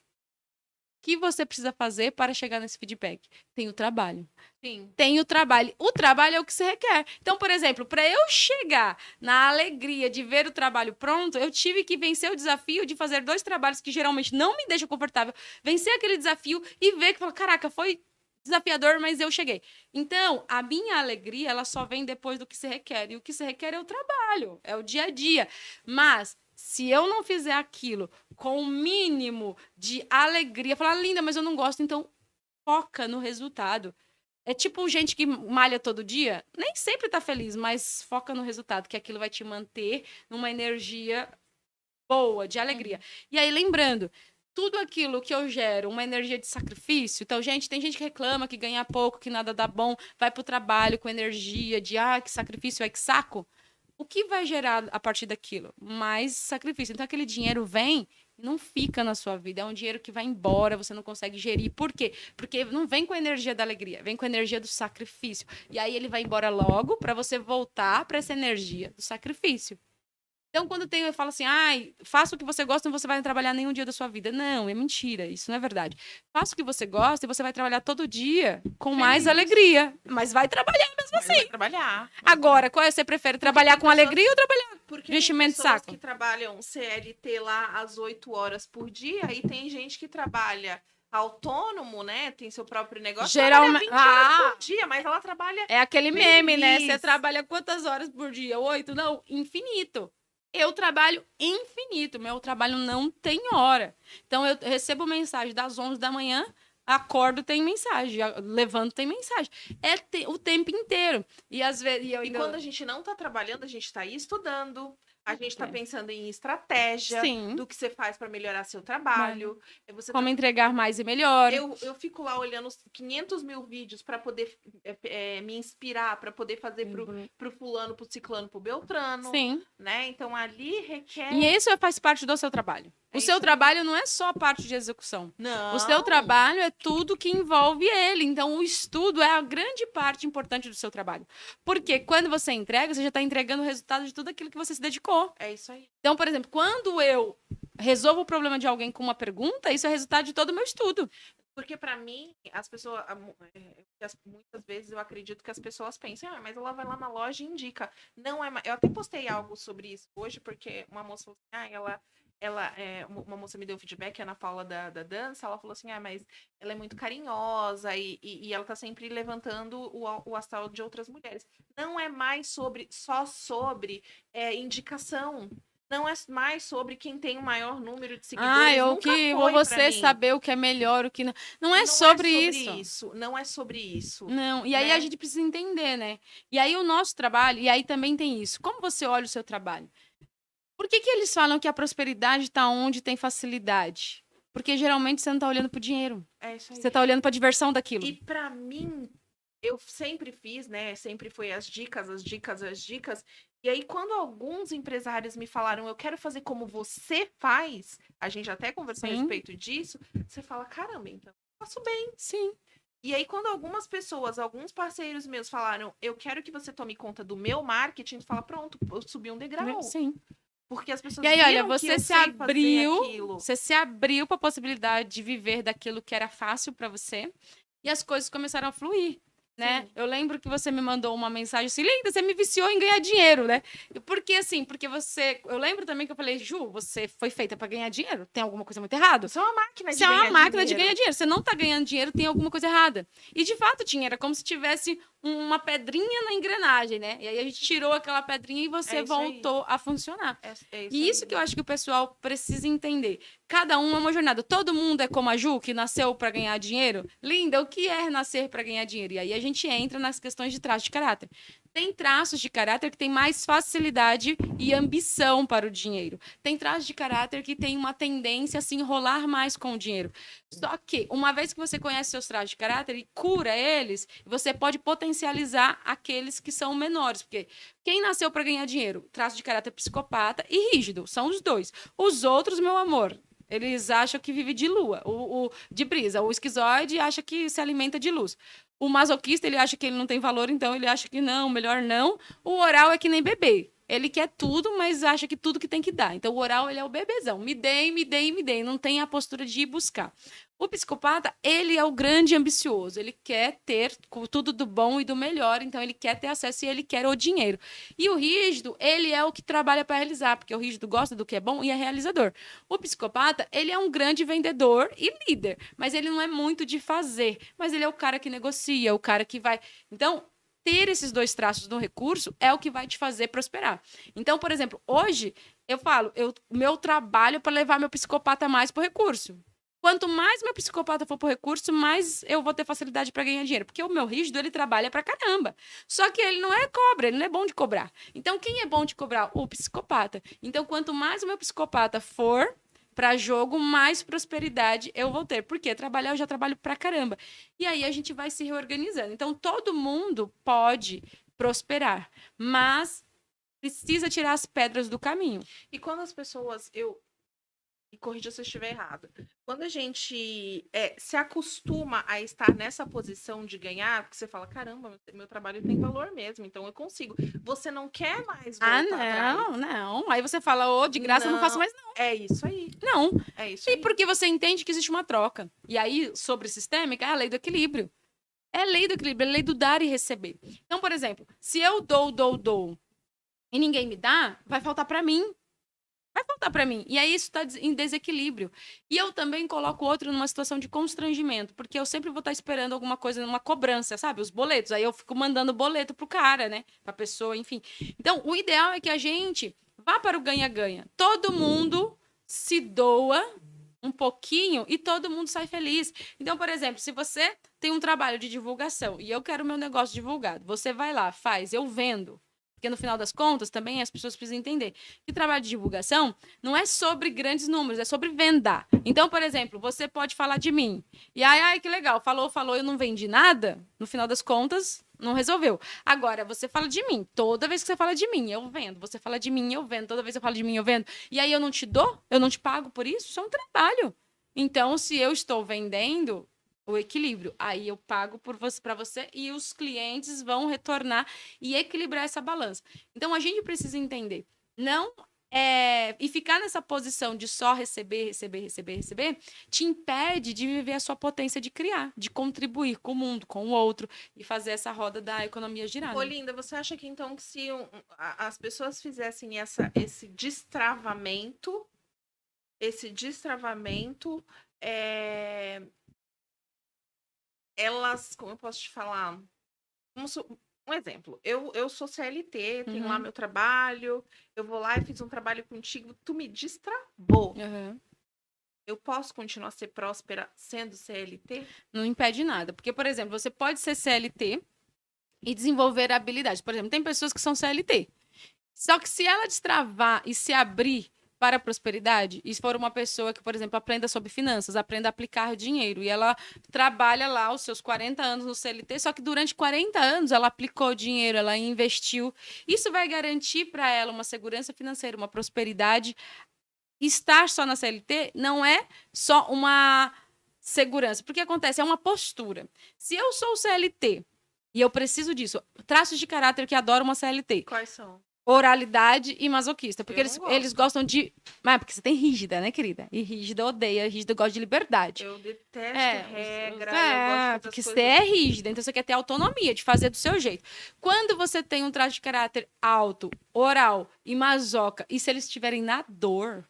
O que você precisa fazer para chegar nesse feedback? Tem o trabalho. Sim. Tem o trabalho. O trabalho é o que se requer. Então, por exemplo, para eu chegar na alegria de ver o trabalho pronto, eu tive que vencer o desafio de fazer 2 trabalhos que geralmente não me deixam confortável. Vencer aquele desafio e ver que, caraca, foi desafiador, mas eu cheguei. Então, a minha alegria, ela só vem depois do que se requer. E o que se requer é o trabalho, é o dia a dia. Mas, se eu não fizer aquilo com o mínimo de alegria, falar, linda, mas eu não gosto, então foca no resultado. É tipo gente que malha todo dia, nem sempre tá feliz, mas foca no resultado, que aquilo vai te manter numa energia boa, de alegria. Uhum. E aí, lembrando, tudo aquilo que eu gero, uma energia de sacrifício. Então, gente, tem gente que reclama que ganha pouco, que nada dá bom, vai pro trabalho com energia de, que sacrifício, que saco. O que vai gerar a partir daquilo? Mais sacrifício. Então, aquele dinheiro vem e não fica na sua vida. É um dinheiro que vai embora, você não consegue gerir. Por quê? Porque não vem com a energia da alegria, vem com a energia do sacrifício. E aí ele vai embora logo para você voltar para essa energia do sacrifício. Então, quando tem, eu falo assim, ai, faça o que você gosta e você vai trabalhar nenhum dia da sua vida. Não, é mentira, isso não é verdade. Faça o que você gosta e você vai trabalhar todo dia com mais Feliz. alegria, mas vai trabalhar mesmo Mas vai assim. trabalhar. Agora, qual é? Você prefere trabalhar com alegria ou trabalhar Porque tem investimento de pessoas saco? que trabalham CLT lá às 8 horas por dia, e tem gente que trabalha autônomo, né? Tem seu próprio negócio, trabalha Geralmente. 20 horas por dia, mas ela trabalha É aquele meme, né? Você feliz. trabalha quantas horas por dia? 8? Não, infinito. Eu trabalho infinito. Meu trabalho não tem hora. Então, eu recebo mensagem das 11 da manhã, acordo, tem mensagem. Levanto, tem mensagem. É o tempo inteiro. E às vezes. E eu E ainda... quando a gente não tá trabalhando, a gente tá aí estudando. A gente tá É. pensando em estratégia Sim. do que você faz para melhorar seu Vale. trabalho. Você Como tá entregar mais e melhor. eu fico lá olhando os 500 mil vídeos para poder me inspirar, para poder fazer pro fulano, pro ciclano, pro beltrano, Sim. né? Então ali requer. E isso faz parte do seu trabalho. É O seu isso aí. trabalho não é só a parte de execução. O seu Não, trabalho é tudo que envolve ele. Então, o estudo é a grande parte importante do seu trabalho. Porque quando você entrega, você já está entregando o resultado de tudo aquilo que você se dedicou. é isso aí. Então, por exemplo, quando eu resolvo o problema de alguém com uma pergunta, isso é resultado de todo o meu estudo. Porque para mim, as pessoas, muitas vezes eu acredito que as pessoas pensam, mas ela vai lá na loja e indica. Não é, eu até postei algo sobre isso hoje, porque uma moça falou assim, uma moça me deu feedback, a Ana Paula da dança, ela falou assim, mas ela é muito carinhosa e ela tá sempre levantando o astral de outras mulheres. Não é mais só sobre indicação. Não é mais sobre quem tem o maior número de seguidores. Ou Nunca que ou foi para você mim. saber o que é melhor, o que não. Não é Não é sobre sobre isso. isso. Não é sobre isso. Não, e aí a Né? gente precisa entender, né? E aí o nosso trabalho, e aí também tem isso. Como você olha o seu trabalho? Por que eles falam que a prosperidade está onde tem facilidade? Porque geralmente você não está olhando para o dinheiro. É isso aí. Você está olhando para a diversão daquilo. E para mim, eu sempre fiz, né? Sempre foi as dicas, as dicas, as dicas. E aí, quando alguns empresários me falaram, eu quero fazer como você faz, a gente até conversou a Sim, respeito disso, você fala, caramba, então eu faço bem. sim. E aí, quando algumas pessoas, alguns parceiros meus falaram, eu quero que você tome conta do meu marketing, tu fala, pronto, eu subi um degrau. Sim. Porque as E pessoas aí, olha, viram que eu sei fazer aquilo. você se abriu para a possibilidade de viver daquilo que era fácil para você, e as coisas começaram a fluir. Né? Sim. Eu lembro que você me mandou uma mensagem assim, linda, você me viciou em ganhar dinheiro, né? Porque assim, porque você. Eu lembro também que eu falei, Ju, você foi feita para ganhar dinheiro? Tem alguma coisa muito errada? Isso é uma máquina Você de é uma ganhar máquina de ganhar dinheiro. dinheiro. Você não tá ganhando dinheiro, tem alguma coisa errada. E de fato tinha, era como se tivesse uma pedrinha na engrenagem, né? E aí a gente tirou aquela pedrinha e você É isso aí. voltou a funcionar. É isso E aí. isso que eu acho que o pessoal precisa entender. Cada um é uma jornada. Todo mundo é como a Ju, que nasceu para ganhar dinheiro. Linda, o que é nascer para ganhar dinheiro? E aí a gente entra nas questões de traço de caráter. Tem traços de caráter que têm mais facilidade e ambição para o dinheiro. Tem traços de caráter que têm uma tendência a se enrolar mais com o dinheiro. Só que, uma vez que você conhece seus traços de caráter e cura eles, você pode potencializar aqueles que são menores. Porque quem nasceu para ganhar dinheiro? Traço de caráter psicopata e rígido. São os dois. Os outros, meu amor, eles acham que vive de lua, de brisa. O esquizoide acha que se alimenta de luz. O masoquista, ele acha que ele não tem valor, então ele acha que não, melhor não. O oral é que nem bebê. Ele quer tudo, mas acha que tudo que tem que dar. Então, o oral, ele é o bebezão. Me deem, me deem, me deem. Não tem a postura de ir buscar. O psicopata, ele é o grande ambicioso. Ele quer ter tudo do bom e do melhor. Então, ele quer ter acesso e ele quer o dinheiro. E o rígido, ele é o que trabalha para realizar. Porque o rígido gosta do que é bom e é realizador. O psicopata, ele é um grande vendedor e líder. Mas ele não é muito de fazer. Mas ele é o cara que negocia, o cara que vai... Então, ter esses dois traços no recurso é o que vai te fazer prosperar. Então, por exemplo, hoje eu falo, meu trabalho é para levar meu psicopata mais para o recurso. Quanto mais meu psicopata for pro recurso, mais eu vou ter facilidade para ganhar dinheiro. Porque o meu rígido, ele trabalha pra caramba. Só que ele não é cobra, ele não é bom de cobrar. Então, quem é bom de cobrar? O psicopata. Então, quanto mais o meu psicopata for para jogo, mais prosperidade eu vou ter. Porque trabalhar eu já trabalho pra caramba. E aí a gente vai se reorganizando. Então, todo mundo pode prosperar, mas precisa tirar as pedras do caminho. E quando as pessoas, e corrija se eu estiver errado. Quando a gente se acostuma a estar nessa posição de ganhar, porque você fala, caramba, meu trabalho tem valor mesmo, então eu consigo. Você não quer mais voltar atrás. Não. Aí você fala, ô, de graça eu não faço mais, não. É isso aí. Não. É isso E aí. porque você entende que existe uma troca. E aí, sobre sistêmica, é a lei do equilíbrio. É a lei do equilíbrio, é a lei do dar e receber. Então, por exemplo, se eu dou, e ninguém me dá, vai faltar para mim. Vai faltar para mim. E aí isso está em desequilíbrio. E eu também coloco o outro numa situação de constrangimento, porque eu sempre vou estar esperando alguma coisa, uma cobrança, sabe? Os boletos. Aí eu fico mandando boleto pro cara, né? Pra pessoa, enfim. Então, o ideal é que a gente vá para o ganha-ganha. Todo mundo se doa um pouquinho e todo mundo sai feliz. Então, por exemplo, se você tem um trabalho de divulgação e eu quero meu negócio divulgado, você vai lá, faz, eu vendo. Porque no final das contas, também as pessoas precisam entender que trabalho de divulgação não é sobre grandes números, é sobre venda. Então, por exemplo, você pode falar de mim. E ai, que legal, falou, eu não vendi nada. No final das contas, não resolveu. Agora, você fala de mim. Toda vez que você fala de mim, eu vendo. Você fala de mim, eu vendo. Toda vez que eu falo de mim, eu vendo. E aí eu não te dou, eu não te pago por isso. Isso é um trabalho. Então, se eu estou vendendo, o equilíbrio. Aí eu pago para você e os clientes vão retornar e equilibrar essa balança. Então a gente precisa entender. Não e ficar nessa posição de só receber, te impede de viver a sua potência de criar, de contribuir com o mundo, com o outro e fazer essa roda da economia girar. Ô, Linda, você acha que então que se as pessoas fizessem esse destravamento, elas, como eu posso te falar? Um exemplo, eu sou CLT, tenho lá meu trabalho, eu vou lá e fiz um trabalho contigo, tu me destravou. Eu posso continuar a ser próspera sendo CLT? Não impede nada. Porque, por exemplo, você pode ser CLT e desenvolver habilidades. Por exemplo, tem pessoas que são CLT. Só que se ela destravar e se abrir para a prosperidade, e se for uma pessoa que, por exemplo, aprenda sobre finanças, aprenda a aplicar dinheiro, e ela trabalha lá os seus 40 anos no CLT, só que durante 40 anos ela aplicou dinheiro, ela investiu, isso vai garantir para ela uma segurança financeira, uma prosperidade. Estar só na CLT não é só uma segurança, porque acontece, é uma postura. Se eu sou CLT e eu preciso disso, traços de caráter que adoram uma CLT. Quais são? Oralidade e masoquista. Porque Eu não gosto. eles gostam de. Mas porque você tem rígida, né, querida? E rígida odeia, rígida gosta de liberdade. Eu detesto regra. É, porque você é rígida, então você quer ter autonomia de fazer do seu jeito. Quando você tem um traço de caráter alto, oral e masoca, e se eles estiverem na dor.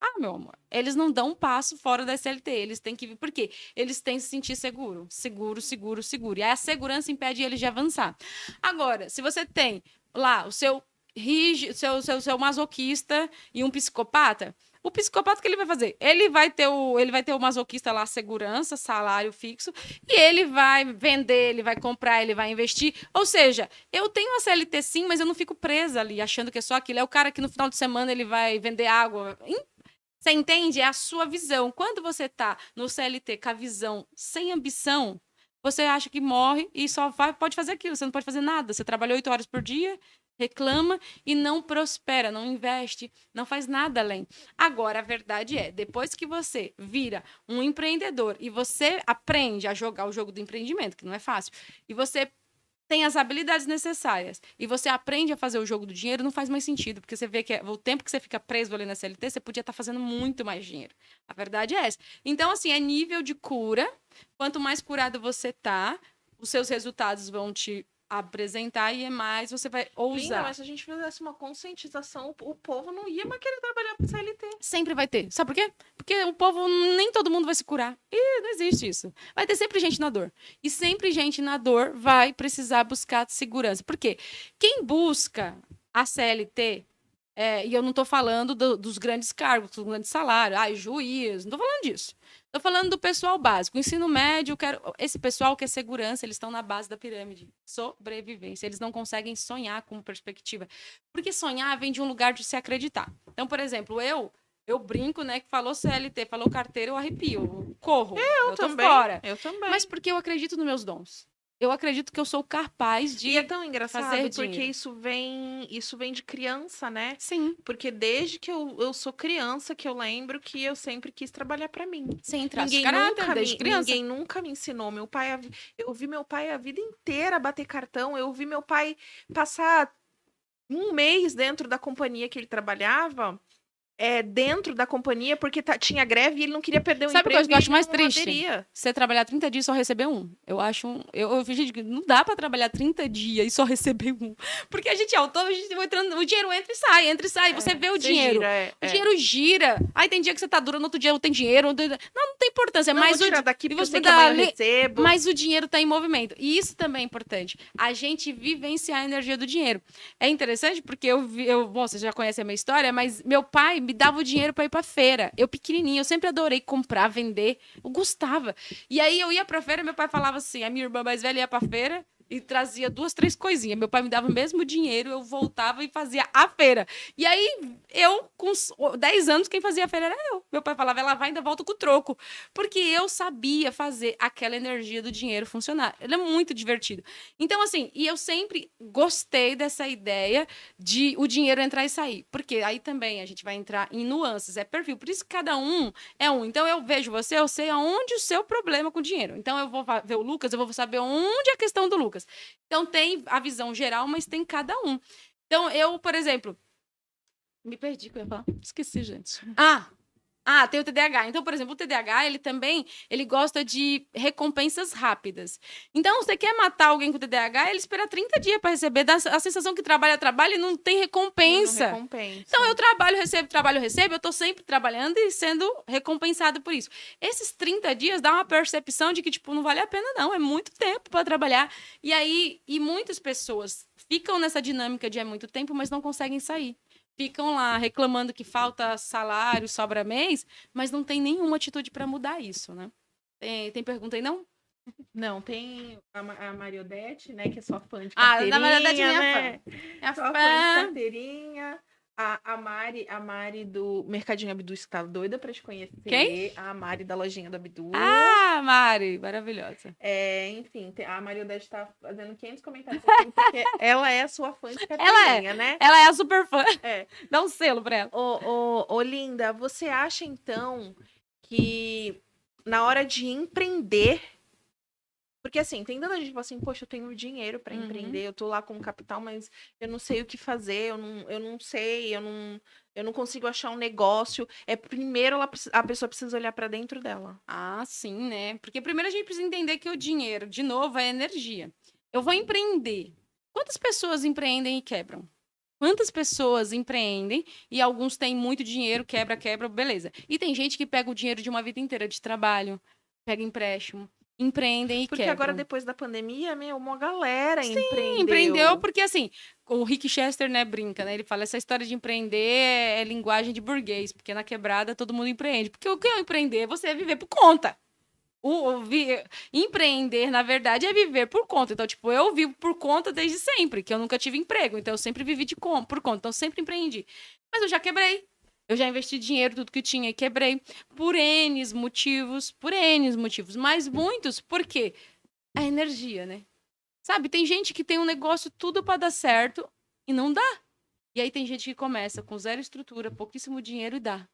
Ah, meu amor, eles não dão um passo fora da SLT, eles têm que vir. Por quê? Eles têm que se sentir seguro. Seguro, seguro, seguro. E aí a segurança impede eles de avançar. Agora, se você tem lá o seu seu masoquista e um psicopata, o psicopata, o que ele vai fazer? Ele vai ter o masoquista lá, segurança, salário fixo, e ele vai vender, ele vai comprar, ele vai investir. Ou seja, eu tenho a CLT sim, mas eu não fico presa ali, achando que é só aquilo. É o cara que no final de semana ele vai vender água. Você entende? É a sua visão. Quando você tá no CLT com a visão sem ambição, você acha que morre e pode fazer aquilo. Você não pode fazer nada. Você trabalhou 8 horas por dia, reclama e não prospera, não investe, não faz nada além. Agora, a verdade é, depois que você vira um empreendedor e você aprende a jogar o jogo do empreendimento, que não é fácil, e você tem as habilidades necessárias e você aprende a fazer o jogo do dinheiro, não faz mais sentido, porque você vê que o tempo que você fica preso ali na CLT, você podia estar fazendo muito mais dinheiro. A verdade é essa. Então, assim, é nível de cura. Quanto mais curado você tá, os seus resultados vão te apresentar e é mais você vai ousar. Linda, mas se a gente fizesse uma conscientização, o povo não ia mais querer trabalhar para CLT. Sempre vai ter. Sabe por quê? Porque o povo, nem todo mundo vai se curar. E não existe isso. Vai ter sempre gente na dor. E sempre gente na dor vai precisar buscar segurança. Por quê? Quem busca a CLT, e eu não estou falando dos grandes cargos, dos grandes salários, juiz, não estou falando disso. Estou falando do pessoal básico. Ensino médio, esse pessoal quer segurança, eles estão na base da pirâmide. Sobrevivência. Eles não conseguem sonhar com perspectiva. Porque sonhar vem de um lugar de se acreditar. Então, por exemplo, eu brinco, né, que falou CLT, falou carteira, eu arrepio, eu corro. Eu tô também, fora. eu também. Mas porque eu acredito nos meus dons. Eu acredito que eu sou capaz de E é tão engraçado fazer porque dinheiro. isso vem de criança, né? Sim. Porque desde que eu sou criança que eu lembro que eu sempre quis trabalhar para mim. Sem traço de caráter, desde criança. Ninguém nunca me ensinou. Eu vi meu pai a vida inteira bater cartão. Eu vi meu pai passar um mês dentro da companhia que ele trabalhava. Dentro da companhia, porque tinha greve e ele não queria perder o Sabe emprego. Sabe o que eu acho mais não triste? aderia. Você trabalhar 30 dias e só receber um. Eu acho eu fiz, gente, não dá pra trabalhar 30 dias e só receber um. Porque a gente é autônomo, a gente vai entrando, o dinheiro entra e sai. Você vê o dinheiro. O dinheiro gira. Aí tem dia que você tá duro, no outro dia não tem dinheiro. Não tem importância. Não, mas vou tirar daqui porque e eu você sei que dá amanhã eu recebo. Mas o dinheiro tá em movimento. E isso também é importante. A gente vivenciar a energia do dinheiro. É interessante porque bom, você já conhece a minha história, mas meu pai me dava o dinheiro pra ir pra feira. Eu pequenininha, eu sempre adorei comprar, vender. Eu gostava. E aí eu ia pra feira, meu pai falava assim, a minha irmã mais velha ia pra feira e trazia 2, 3 coisinhas. Meu pai me dava o mesmo dinheiro, eu voltava e fazia a feira. E aí, eu, com 10 anos, quem fazia a feira era eu. Meu pai falava, ela vai e ainda volta com o troco. Porque eu sabia fazer aquela energia do dinheiro funcionar. Ele é muito divertido. Então, assim, e eu sempre gostei dessa ideia de o dinheiro entrar e sair. Porque aí também a gente vai entrar em nuances, é perfil. Por isso que cada um é um. Então, eu vejo você, eu sei aonde o seu problema com o dinheiro. Então, eu vou ver o Lucas, eu vou saber onde é a questão do Lucas. Então, tem a visão geral, mas tem cada um. Então, eu, por exemplo... Me perdi, que eu ia falar. Esqueci, gente. Tem o TDAH. Então, por exemplo, o TDAH, ele gosta de recompensas rápidas. Então, você quer matar alguém com TDAH, ele espera 30 dias para receber. Dá a sensação que trabalha e não tem recompensa. Não recompensa. Então, eu trabalho, recebo, eu tô sempre trabalhando e sendo recompensado por isso. Esses 30 dias dá uma percepção de que, tipo, não vale a pena, não. É muito tempo para trabalhar. E muitas pessoas ficam nessa dinâmica de muito tempo, mas não conseguem sair. Ficam lá reclamando que falta salário, sobra mês, mas não tem nenhuma atitude para mudar isso, né? Tem pergunta aí, não? Não, tem a Mariodete, né, que é só fã de carteirinha, na Mariodete é minha né? fã. É só fã de carteirinha. A Mari do Mercadinho Abdu está doida pra te Quem? conhecer. A Mari da lojinha do Abdu. Ah, Mari, maravilhosa. Enfim, a Mari Odete tá fazendo 500 comentários aqui, porque ela é a sua fã de Ela carteirinha, né? Ela é a super fã. É. Dá um selo pra ela. Ô, Linda, você acha então que na hora de empreender. Porque assim, tem tanta gente que fala assim, poxa, eu tenho dinheiro pra empreender, eu tô lá com capital, mas eu não sei o que fazer, eu não sei, eu não consigo achar um negócio. Primeiro a pessoa precisa olhar pra dentro dela. Ah, sim, né? Porque primeiro a gente precisa entender que o dinheiro, de novo, é energia. Eu vou empreender. Quantas pessoas empreendem e quebram? Quantas pessoas empreendem e alguns têm muito dinheiro, quebra, beleza. E tem gente que pega o dinheiro de uma vida inteira de trabalho, pega empréstimo, empreendem e Porque quebram. agora, depois da pandemia, uma galera Empreendeu porque, assim, o Rick Chester, né, brinca, né? Ele fala, essa história de empreender é linguagem de burguês, porque na quebrada todo mundo empreende. Porque o que é empreender? Você é viver por conta. Empreender, na verdade, é viver por conta. Então, tipo, eu vivo por conta desde sempre, que eu nunca tive emprego. Então, eu sempre vivi por conta. Então, eu sempre empreendi. Mas eu já quebrei. Eu já investi dinheiro, tudo que tinha, e quebrei. Por N motivos. Por N motivos. Mas muitos, por quê? A energia, né? Sabe, tem gente que tem um negócio tudo para dar certo e não dá. E aí tem gente que começa com zero estrutura, pouquíssimo dinheiro e dá.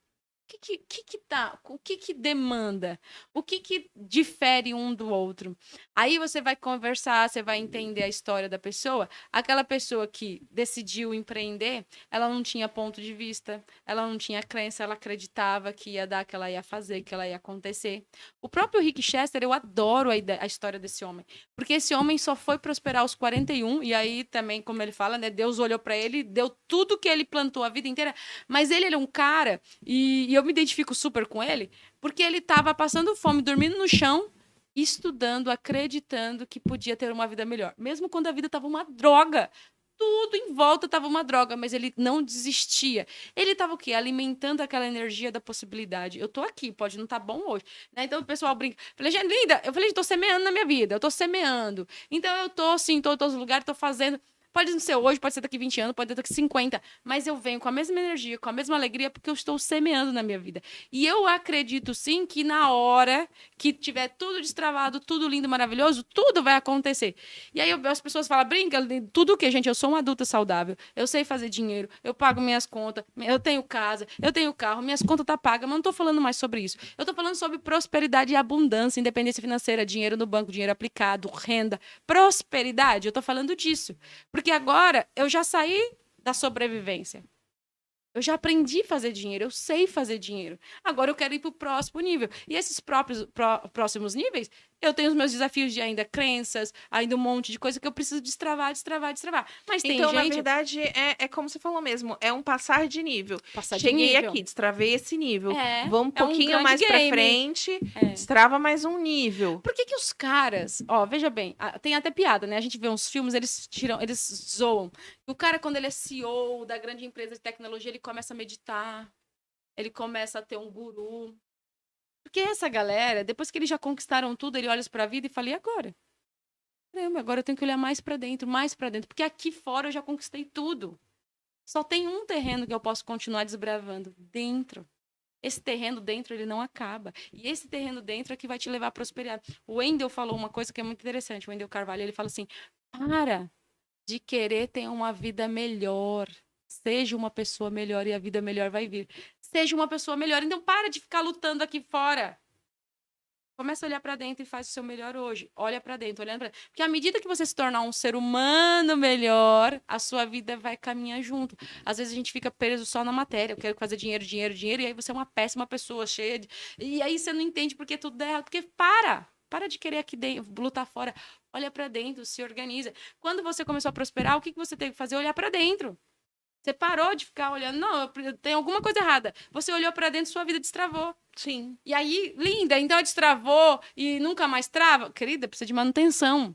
O que demanda? O que difere um do outro? Aí você vai conversar, você vai entender a história da pessoa. Aquela pessoa que decidiu empreender, ela não tinha ponto de vista, ela não tinha crença, ela acreditava que ia dar, que ela ia fazer, que ela ia acontecer. O próprio Rick Chester, eu adoro a história desse homem, porque esse homem só foi prosperar aos 41, e aí também, como ele fala, né, Deus olhou para ele, deu tudo que ele plantou a vida inteira, mas ele era um cara, e eu me identifico super com ele, porque ele estava passando fome, dormindo no chão, estudando, acreditando que podia ter uma vida melhor. Mesmo quando a vida estava uma droga. Tudo em volta estava uma droga, mas ele não desistia. Ele estava o quê? Alimentando aquela energia da possibilidade. Eu tô aqui, pode não estar bom hoje. Né? Então o pessoal brinca. Falei, gente, linda, eu falei, tô semeando na minha vida, eu tô semeando. Então eu tô assim, em todos os lugares, tô fazendo. Pode não ser hoje, pode ser daqui 20 anos, pode ser daqui 50, mas eu venho com a mesma energia, com a mesma alegria, porque eu estou semeando na minha vida. E eu acredito sim que na hora que tiver tudo destravado, tudo lindo, maravilhoso, tudo vai acontecer. E aí as pessoas falam, brinca, tudo o quê, gente? Eu sou uma adulta saudável, eu sei fazer dinheiro, eu pago minhas contas, eu tenho casa, eu tenho carro, minhas contas tá pagas, mas não tô falando mais sobre isso. Eu tô falando sobre prosperidade e abundância, independência financeira, dinheiro no banco, dinheiro aplicado, renda, prosperidade. Eu tô falando disso. Porque agora eu já saí da sobrevivência. Eu já aprendi a fazer dinheiro, eu sei fazer dinheiro. Agora eu quero ir para o próximo nível. E esses próximos níveis, eu tenho os meus desafios de ainda crenças, ainda um monte de coisa que eu preciso destravar. Mas tem Então, gente... na verdade, é como você falou mesmo, é um passar de nível. Cheguei nível. Aqui, destravei esse nível. Vamos um pouquinho um mais pra frente, destrava mais um nível. Por que os caras... Ó, veja bem, tem até piada, né? A gente vê uns filmes, eles zoam. O cara, quando ele é CEO da grande empresa de tecnologia, ele começa a meditar, ele começa a ter um guru. Porque essa galera, depois que eles já conquistaram tudo, ele olha para a vida e fala, e agora? Caramba, agora eu tenho que olhar mais para dentro, porque aqui fora eu já conquistei tudo. Só tem um terreno que eu posso continuar desbravando, dentro. Esse terreno dentro, ele não acaba. E esse terreno dentro é que vai te levar à prosperidade. O Wendel falou uma coisa que é muito interessante, o Wendel Carvalho, ele fala assim, para de querer ter uma vida melhor. Seja uma pessoa melhor e a vida melhor vai vir. Seja uma pessoa melhor. Então, para de ficar lutando aqui fora. Começa a olhar para dentro e faz o seu melhor hoje. Olha para dentro, olhando para dentro. Porque à medida que você se tornar um ser humano melhor, a sua vida vai caminhar junto. Às vezes a gente fica preso só na matéria. Eu quero fazer dinheiro, e aí você é uma péssima pessoa, cheia de... E aí você não entende porque tudo dá errado. Porque para de querer aqui dentro, lutar fora. Olha para dentro, se organiza. Quando você começou a prosperar, o que você teve que fazer? Olhar para dentro. Você parou de ficar olhando, não, tem alguma coisa errada. Você olhou para dentro, sua vida destravou. Sim. E aí, linda, então destravou e nunca mais trava? Querida, precisa de manutenção.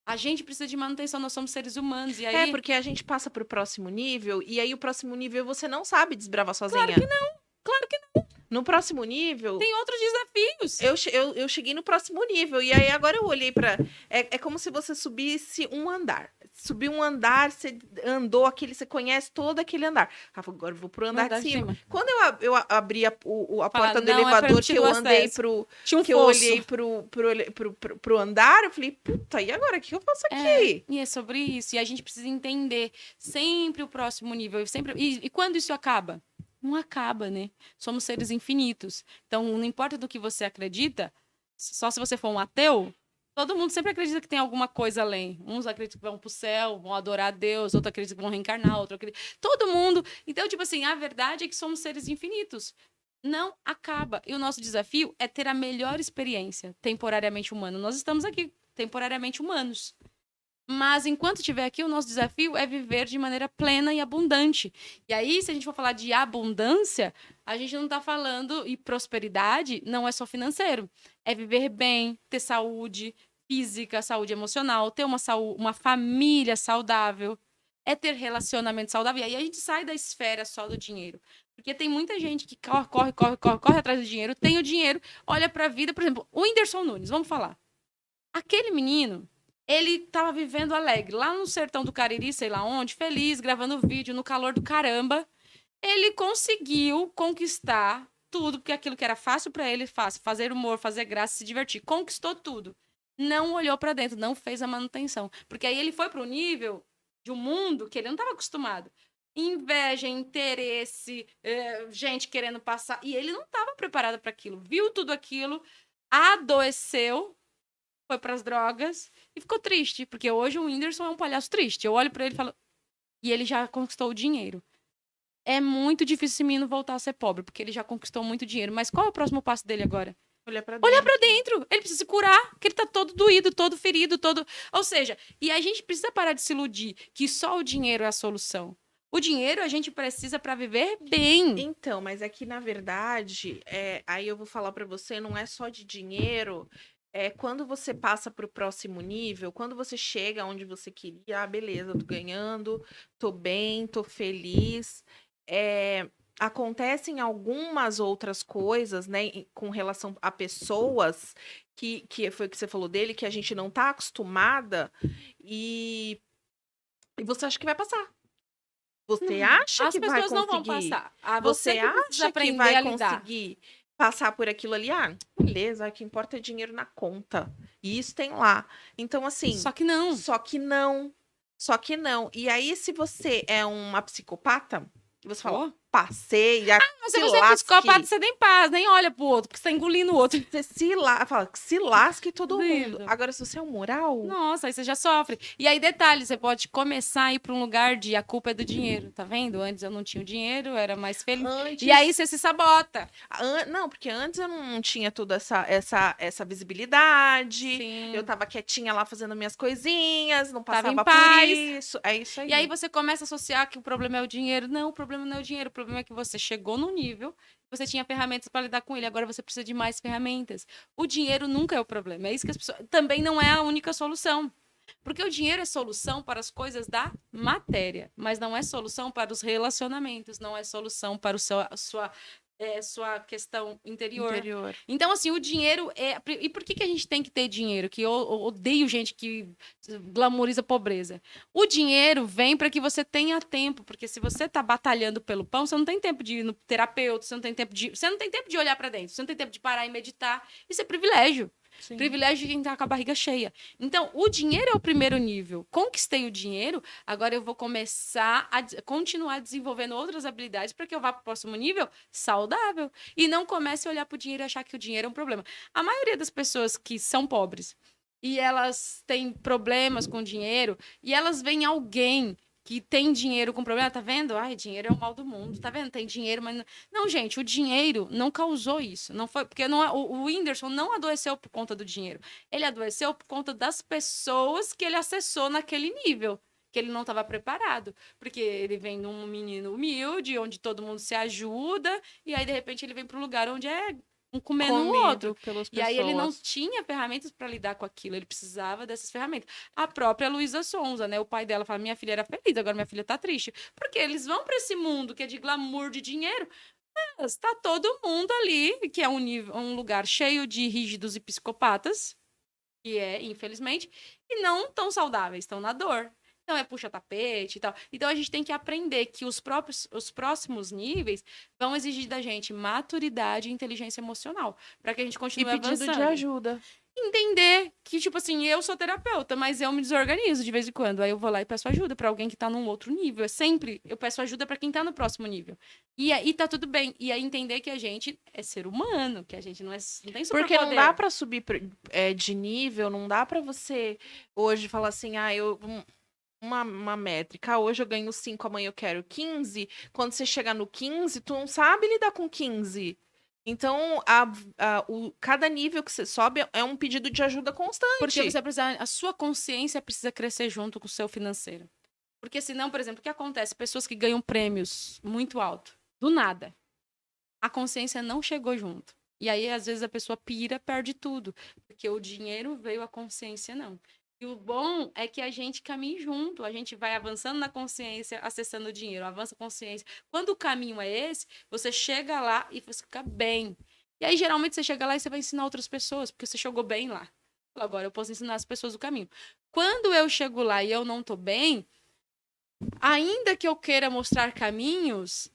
A gente precisa de manutenção, nós somos seres humanos. E aí... porque a gente passa pro próximo nível, e aí o próximo nível você não sabe desbravar sozinha. Claro que não. No próximo nível... Tem outros desafios. Eu cheguei no próximo nível, e aí agora eu olhei pra... É como se você subisse um andar. subiu um andar, você andou aquele, você conhece todo aquele andar. Ela falou, agora eu vou pro andar de cima. Quando eu abri a porta do elevador, que eu andei que eu olhei pro andar, eu falei, puta, e agora? O que eu faço aqui? E é sobre isso. E a gente precisa entender sempre o próximo nível. E quando isso acaba? Não acaba, né? Somos seres infinitos. Então, não importa do que você acredita, só se você for um ateu, todo mundo sempre acredita que tem alguma coisa além. Uns acreditam que vão pro céu, vão adorar a Deus, outros acreditam que vão reencarnar, outro acredita... Todo mundo. Então, tipo assim, a verdade é que somos seres infinitos. Não acaba. E o nosso desafio é ter a melhor experiência temporariamente humana. Nós estamos aqui temporariamente humanos. Mas enquanto estiver aqui, o nosso desafio é viver de maneira plena e abundante. E aí, se a gente for falar de abundância, a gente não está falando... E prosperidade não é só financeiro. É viver bem, ter saúde física, saúde emocional, ter uma família saudável, é ter relacionamento saudável. E aí a gente sai da esfera só do dinheiro. Porque tem muita gente que corre atrás do dinheiro, tem o dinheiro, olha para a vida. Por exemplo, o Whindersson Nunes, vamos falar. Aquele menino... Ele tava vivendo alegre, lá no sertão do Cariri, sei lá onde, feliz, gravando vídeo, no calor do caramba. Ele conseguiu conquistar tudo, porque aquilo que era fácil para ele, fácil, fazer humor, fazer graça, se divertir. Conquistou tudo. Não olhou para dentro, não fez a manutenção. Porque aí ele foi para o nível de um mundo que ele não estava acostumado. Inveja, interesse, gente querendo passar. E ele não estava preparado para aquilo. Viu tudo aquilo, adoeceu, foi para as drogas e ficou triste, porque hoje o Whindersson é um palhaço triste. Eu olho para ele e falo... E ele já conquistou o dinheiro. É muito difícil esse menino voltar a ser pobre, porque ele já conquistou muito dinheiro. Mas qual é o próximo passo dele agora? Olhar pra dentro. Olhar pra dentro. Ele precisa se curar, porque ele tá todo doído, todo ferido, todo... Ou seja, e a gente precisa parar de se iludir que só o dinheiro é a solução. O dinheiro a gente precisa para viver bem. Então, mas aqui, na verdade, aí eu vou falar para você, não é só de dinheiro... quando você passa para o próximo nível, quando você chega onde você queria, beleza, tô ganhando, tô bem, tô feliz. Acontecem algumas outras coisas, né, com relação a pessoas, que foi o que você falou dele, que a gente não tá acostumada, e você acha que vai passar. Você acha que vai conseguir. As pessoas não vão passar. Você acha que vai conseguir passar por aquilo ali? Ah, beleza, o que importa é dinheiro na conta. E isso tem lá. Então, assim... Só que não. E aí, se você é uma psicopata, você fala, passei, mas se você é psicopata, você nem passa, nem olha pro outro, porque você tá engolindo o outro. Você fala que se lasque todo mundo. Agora, se você é um moral... Nossa, aí você já sofre. E aí, detalhe, você pode começar a ir pra um lugar de a culpa é do dinheiro, tá vendo? Antes eu não tinha o dinheiro, eu era mais feliz. E aí você se sabota. Não, porque antes eu não tinha toda essa visibilidade. Sim. Eu tava quietinha lá fazendo minhas coisinhas, não passava Tava em paz. por isso. É isso aí. E aí você começa a associar que o problema é o dinheiro. Não, o problema não é o dinheiro. O problema é que você chegou num nível, você tinha ferramentas para lidar com ele, agora você precisa de mais ferramentas. O dinheiro nunca é o problema. É isso que as pessoas... Também não é a única solução. Porque o dinheiro é solução para as coisas da matéria, mas não é solução para os relacionamentos, não é solução para sua questão interior. Então, assim, o dinheiro é... E por que a gente tem que ter dinheiro? Que eu odeio gente que glamoriza pobreza. O dinheiro vem para que você tenha tempo, porque se você tá batalhando pelo pão, você não tem tempo de ir no terapeuta, você não tem tempo de olhar para dentro, você não tem tempo de parar e meditar. Isso é privilégio. Sim. Privilégio de quem tá com a barriga cheia. Então, o dinheiro é o primeiro nível. Conquistei o dinheiro, agora eu vou começar a continuar desenvolvendo outras habilidades para que eu vá para o próximo nível saudável. E não comece a olhar para o dinheiro e achar que o dinheiro é um problema. A maioria das pessoas que são pobres e elas têm problemas com dinheiro e elas veem alguém que tem dinheiro com problema, tá vendo? Ai, dinheiro é o mal do mundo, tá vendo? Tem dinheiro, mas... Não, gente, o dinheiro não causou isso. Não foi, porque não, o Whindersson não adoeceu por conta do dinheiro. Ele adoeceu por conta das pessoas que ele acessou naquele nível, que ele não estava preparado. Porque ele vem de um menino humilde, onde todo mundo se ajuda, e aí, de repente, ele vem para um lugar onde é um comendo o outro. E aí ele não tinha ferramentas para lidar com aquilo, ele precisava dessas ferramentas. A própria Luísa Sonza, né? O pai dela fala: minha filha era feliz, agora minha filha tá triste. Porque eles vão para esse mundo que é de glamour, de dinheiro, mas tá todo mundo ali, que é um lugar cheio de rígidos e psicopatas, que é, infelizmente, e não tão saudáveis, estão na dor. Então é puxa-tapete e tal. Então a gente tem que aprender que os próximos níveis vão exigir da gente maturidade e inteligência emocional, para que a gente E continue pedido de avançando. ajuda. Entender que, tipo assim, eu sou terapeuta, mas eu me desorganizo de vez em quando. Aí eu vou lá e peço ajuda pra alguém que tá num outro nível. Eu peço ajuda pra quem tá no próximo nível. E aí tá tudo bem. E aí entender que a gente é ser humano, que a gente não tem superpoder. Porque não dá pra subir de nível, não dá pra você hoje falar assim, uma métrica, hoje eu ganho 5, amanhã eu quero 15. Quando você chegar no 15, tu não sabe lidar com 15. Então, cada nível que você sobe é um pedido de ajuda constante. Porque você precisa, a sua consciência precisa crescer junto com o seu financeiro. Porque senão, por exemplo, o que acontece? Pessoas que ganham prêmios muito alto, do nada, a consciência não chegou junto. E aí, às vezes, a pessoa pira, perde tudo. Porque o dinheiro veio, a consciência não. E o bom é que a gente caminhe junto, a gente vai avançando na consciência, acessando o dinheiro, avança a consciência. Quando o caminho é esse, você chega lá e você fica bem. E aí, geralmente, você chega lá e você vai ensinar outras pessoas, porque você chegou bem lá. Agora, eu posso ensinar as pessoas o caminho. Quando eu chego lá e eu não tô bem, ainda que eu queira mostrar caminhos,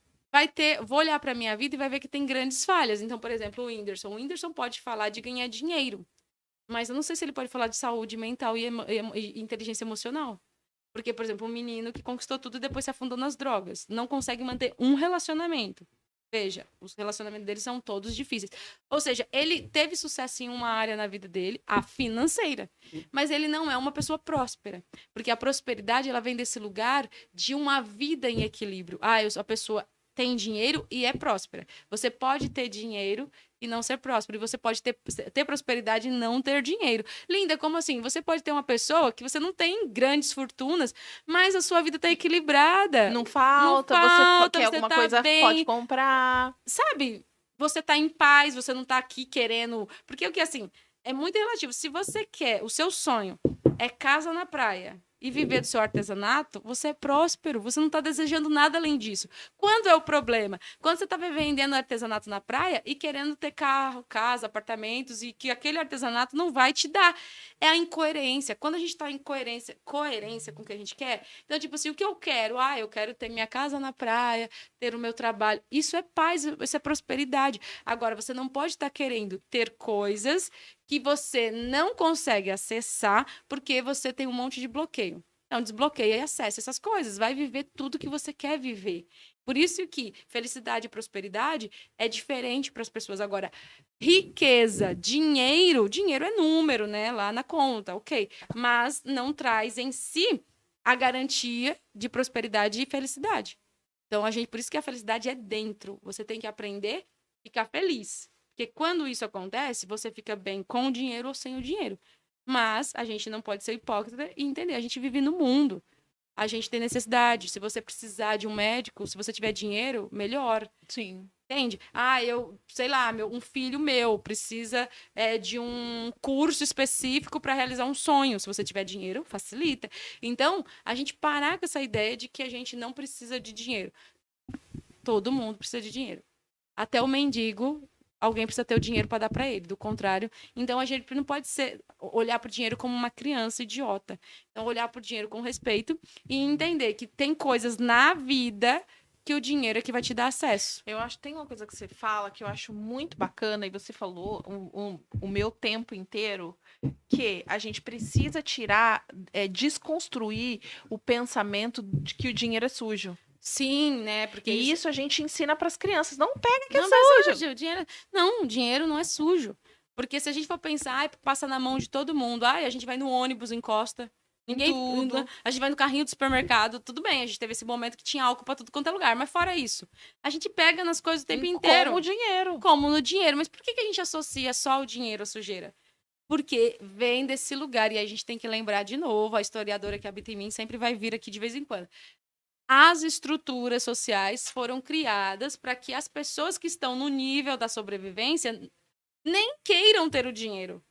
vou olhar para minha vida e vai ver que tem grandes falhas. Então, por exemplo, o Whindersson pode falar de ganhar dinheiro, mas eu não sei se ele pode falar de saúde mental e inteligência emocional. Porque, por exemplo, um menino que conquistou tudo e depois se afundou nas drogas, não consegue manter um relacionamento. Veja, os relacionamentos dele são todos difíceis. Ou seja, ele teve sucesso em uma área na vida dele, a financeira, mas ele não é uma pessoa próspera. Porque a prosperidade, ela vem desse lugar de uma vida em equilíbrio. A pessoa tem dinheiro e é próspera. Você pode ter dinheiro e não ser próspero. E você pode ter prosperidade e não ter dinheiro. Linda, como assim? Você pode ter uma pessoa que você não tem grandes fortunas, mas a sua vida está equilibrada. Não falta, você quer alguma coisa, pode comprar. Sabe? Você tá em paz, você não tá aqui querendo... Porque o que, assim, é muito relativo. Se você quer, o seu sonho é casa na praia e viver do seu artesanato, você é próspero, você não está desejando nada além disso. Quando é o problema? Quando você está vendendo artesanato na praia e querendo ter carro, casa, apartamentos e que aquele artesanato não vai te dar. É a incoerência. Quando a gente está em coerência com o que a gente quer, então, tipo assim, o que eu quero? Eu quero ter minha casa na praia, ter o meu trabalho. Isso é paz, isso é prosperidade. Agora, você não pode estar querendo ter coisas que você não consegue acessar porque você tem um monte de bloqueio. Então, desbloqueia e acessa essas coisas. Vai viver tudo que você quer viver. Por isso que felicidade e prosperidade é diferente para as pessoas. Agora, riqueza, dinheiro é número, né? Lá na conta, ok. Mas não traz em si a garantia de prosperidade e felicidade. Então, por isso que a felicidade é dentro. Você tem que aprender a ficar feliz. Porque quando isso acontece, você fica bem com o dinheiro ou sem o dinheiro. Mas a gente não pode ser hipócrita e entender. A gente vive no mundo. A gente tem necessidade. Se você precisar de um médico, se você tiver dinheiro, melhor. Sim. Entende? Sei lá, um filho meu precisa de um curso específico para realizar um sonho. Se você tiver dinheiro, facilita. Então, a gente parar com essa ideia de que a gente não precisa de dinheiro. Todo mundo precisa de dinheiro. Até o mendigo, alguém precisa ter o dinheiro para dar para ele. Do contrário, então a gente não pode olhar para o dinheiro como uma criança idiota. Então, olhar para o dinheiro com respeito e entender que tem coisas na vida que o dinheiro é que vai te dar acesso. Eu acho que tem uma coisa que você fala que eu acho muito bacana, e você falou o meu tempo inteiro, que a gente precisa desconstruir o pensamento de que o dinheiro é sujo. Sim, né? Porque isso a gente ensina para as crianças. Não pega que não é sujo. O dinheiro não é sujo. Porque se a gente for pensar, passa na mão de todo mundo. A gente vai no ônibus, encosta. A gente vai no carrinho do supermercado, tudo bem, a gente teve esse momento que tinha álcool pra tudo quanto é lugar, mas fora isso, a gente pega nas coisas o tempo inteiro. Como o dinheiro. Como no dinheiro. Mas por que a gente associa só o dinheiro à sujeira? Porque vem desse lugar, e a gente tem que lembrar de novo, a historiadora que habita em mim sempre vai vir aqui de vez em quando. As estruturas sociais foram criadas para que as pessoas que estão no nível da sobrevivência nem queiram ter o dinheiro.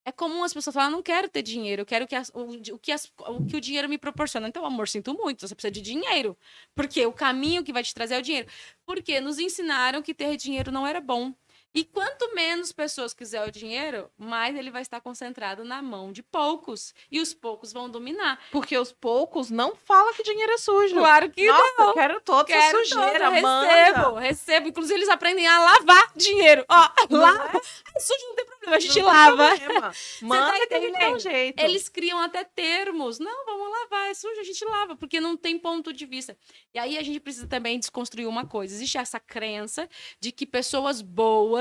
É comum as pessoas falarem, não quero ter dinheiro, eu quero o que o dinheiro me proporciona. Então, amor, sinto muito, você precisa de dinheiro. Porque o caminho que vai te trazer é o dinheiro. Porque nos ensinaram que ter dinheiro não era bom. E quanto menos pessoas quiser o dinheiro, mais ele vai estar concentrado na mão de poucos. E os poucos vão dominar. Porque os poucos não falam que dinheiro é sujo. Claro que Nossa, não. eu quero toda essa Quero sujeira, todo, manda. recebo. Inclusive, eles aprendem a lavar dinheiro. Ó, Não lava. É sujo, não tem problema, a gente Não tem lava. problema. Manda que a gente dá um entendendo? jeito. Eles criam até termos. Não, vamos lavar, é sujo, a gente lava, porque não tem ponto de vista. E aí a gente precisa também desconstruir uma coisa. Existe essa crença de que pessoas boas